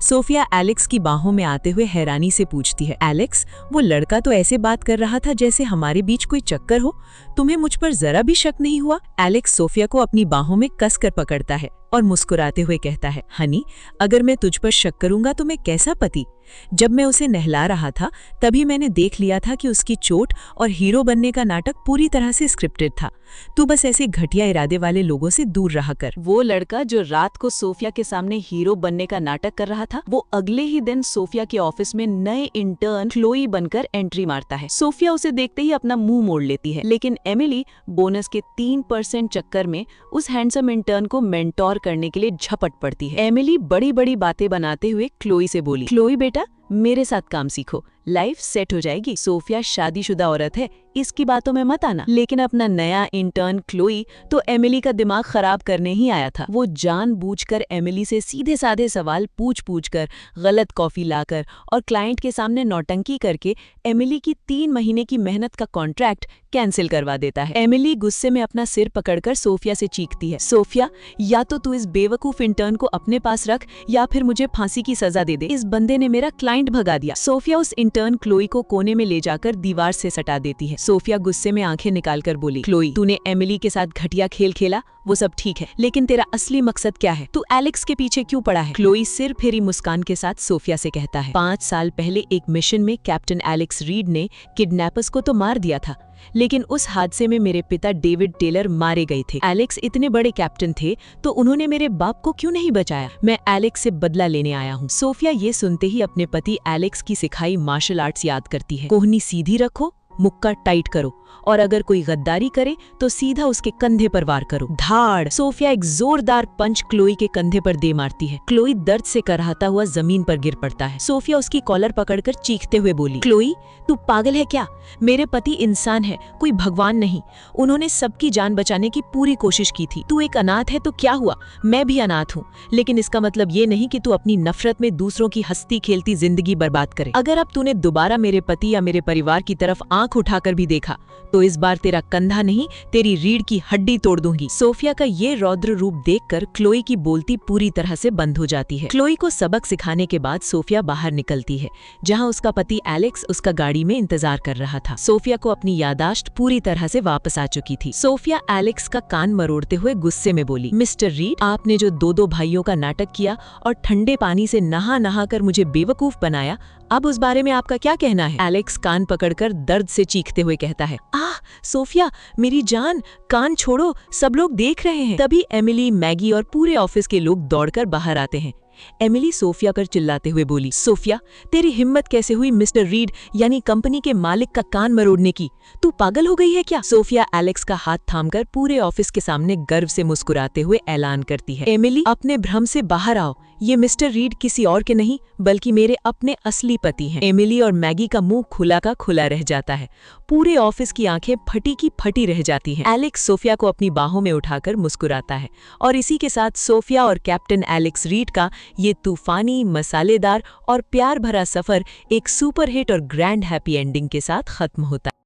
सोफिया एलेक्स की बाहों में आते हुए हैरानी से पूछती है, एलेक्स, वो लड़का तो ऐसे बात कर रहा था जैसे हमारे बीच कोई चक्कर हो, तुम्हें मुझ पर जरा भी शक नहीं हुआ? एलेक्स सोफिया को अपनी बाहों में कसकर पकड़ता है और मुस्कुराते हुए कहता है, हनी, अगर मैं तुझ पर शक करूंगा तो मैं कैसा पति? जब मैं उसे नहला रहा था तभी मैंने देख लिया था कि उसकी चोट और हीरो बनने का नाटक पूरी तरह से स्क्रिप्टेड था। तू बस ऐसे घटिया इरादे वाले लोगों से दूर रहा कर। वो लड़का जो रात को सोफिया के सामने हीरो बनने का नाटक कर रहा था, वो अगले ही दिन सोफिया के ऑफिस में नए इंटर्न क्लोई बनकर एंट्री मारता है। सोफिया उसे देखते ही अपना मुंह मोड़ लेती है, लेकिन एमिली बोनस के 3% चक्कर में उस हैंडसम इंटर्न को मेंटोर करने के लिए झपट पड़ती है। एमिली बड़ी बड़ी बातें बनाते हुए क्लोई से बोली, क्लोई बेटा, मेरे साथ काम सीखो, लाइफ सेट हो जाएगी। सोफिया शादीशुदा औरत है, इसकी बातों में मत आना। लेकिन अपना नया इंटर्न क्लोई तो एमिली का दिमाग खराब करने ही आया था। वो जानबूझकर एमिली से सीधे साधे सवाल पूछ कर, गलत कॉफी लाकर और क्लाइंट के सामने नौटंकी करके एमिली की 3 महीने की मेहनत का कॉन्ट्रैक्ट कैंसिल करवा देता है। एमिली गुस्से में अपना सिर पकड़कर सोफिया से चीखती है, सोफिया, या तो तू इस बेवकूफ इंटर्न को अपने पास रख या फिर मुझे फांसी की सजा दे दे। इस बंदे ने मेरा क्लाइंट भगा दिया। सोफिया उस इंटर्न क्लोई को कोने में ले जाकर दीवार से सटा देती है। सोफिया गुस्से में आंखें निकालकर बोली, क्लोई, तूने एमिली के साथ घटिया खेल खेला, वो सब ठीक है, लेकिन तेरा असली मकसद क्या है? तू एलेक्स के पीछे क्यों पड़ा है? क्लोई सिर फेरी मुस्कान के साथ सोफिया से कहता है, 5 साल पहले एक मिशन में कैप्टन एलेक्स रीड ने किडनैपर्स को तो मार दिया था, लेकिन उस हादसे में मेरे पिता डेविड टेलर मारे गए थे। एलेक्स इतने बड़े कैप्टन थे तो उन्होंने मेरे बाप को क्यों नहीं बचाया? मैं एलेक्स से बदला लेने आया हूँ। सोफिया ये सुनते ही अपने पति एलेक्स की सिखाई मार्शल आर्ट्स याद करती है। कोहनी सीधी रखो मुक्का टाइट करो और अगर कोई गद्दारी करे तो सीधा उसके कंधे पर वार करो। धाड़। सोफिया एक जोरदार पंच क्लोई के कंधे पर दे मारती है। क्लोई दर्द से कराहता हुआ जमीन पर गिर पड़ता है। सोफिया उसकी कॉलर पकड़कर चीखते हुए बोली, क्लोई तू पागल है क्या? मेरे पति इंसान है, कोई भगवान नहीं। उन्होंने सबकी जान बचाने की पूरी कोशिश की थी। तू एक अनाथ है तो क्या हुआ, मैं भी अनाथ हूँ, लेकिन इसका मतलब ये नहीं कि तू अपनी नफरत में दूसरों की हंसती खेलती जिंदगी बर्बाद करे। अगर अब तूने दोबारा मेरे पति या मेरे परिवार की तरफ आंख उठाकर भी देखा तो इस बार तेरा कंधा नहीं, तेरी रीढ़ की हड्डी तोड़ दूंगी। सोफिया का ये रौद्र रूप देखकर क्लोई की बोलती पूरी तरह से बंद हो जाती है। क्लोई को सबक सिखाने के बाद सोफिया बाहर निकलती है, जहां उसका पति एलेक्स उसका गाड़ी में इंतजार कर रहा था। सोफिया को अपनी यादाश्त पूरी तरह से वापस आ चुकी थी। सोफिया एलेक्स का कान मरोड़ते हुए गुस्से में बोली, मिस्टर रीड, आपने जो दो भाइयों का नाटक किया और ठंडे पानी से नहा नहा कर मुझे बेवकूफ बनाया, अब उस बारे में आपका क्या कहना है? एलेक्स कान पकड़कर दर्द से चीखते हुए कहता है, आह सोफिया मेरी जान, कान छोड़ो, सब लोग देख रहे हैं। तभी एमिली, मैगी और पूरे ऑफिस के लोग दौड़कर बाहर आते हैं। एमिली सोफिया पर चिल्लाते हुए बोली, सोफिया तेरी हिम्मत कैसे हुई मिस्टर रीड यानी कंपनी के मालिक का कान मरोड़ने की? तू पागल हो गई है क्या? सोफिया एलेक्स का हाथ थामकर पूरे ऑफिस के सामने गर्व से मुस्कुराते हुए ऐलान करती है, एमिली अपने भ्रम से बाहर आओ, ये मिस्टर रीड किसी और के नहीं बल्कि मेरे अपने असली पति हैं। एमिली और मैगी का मुंह खुला का खुला रह जाता है। पूरे ऑफिस की आंखें फटी की फटी रह जाती हैं। एलेक्स सोफिया को अपनी बाहों में उठाकर मुस्कुराता है और इसी के साथ सोफिया और कैप्टन एलेक्स रीड का ये तूफानी, मसालेदार और प्यार भरा सफर एक सुपरहिट और ग्रैंड हैप्पी एंडिंग के साथ खत्म होता है।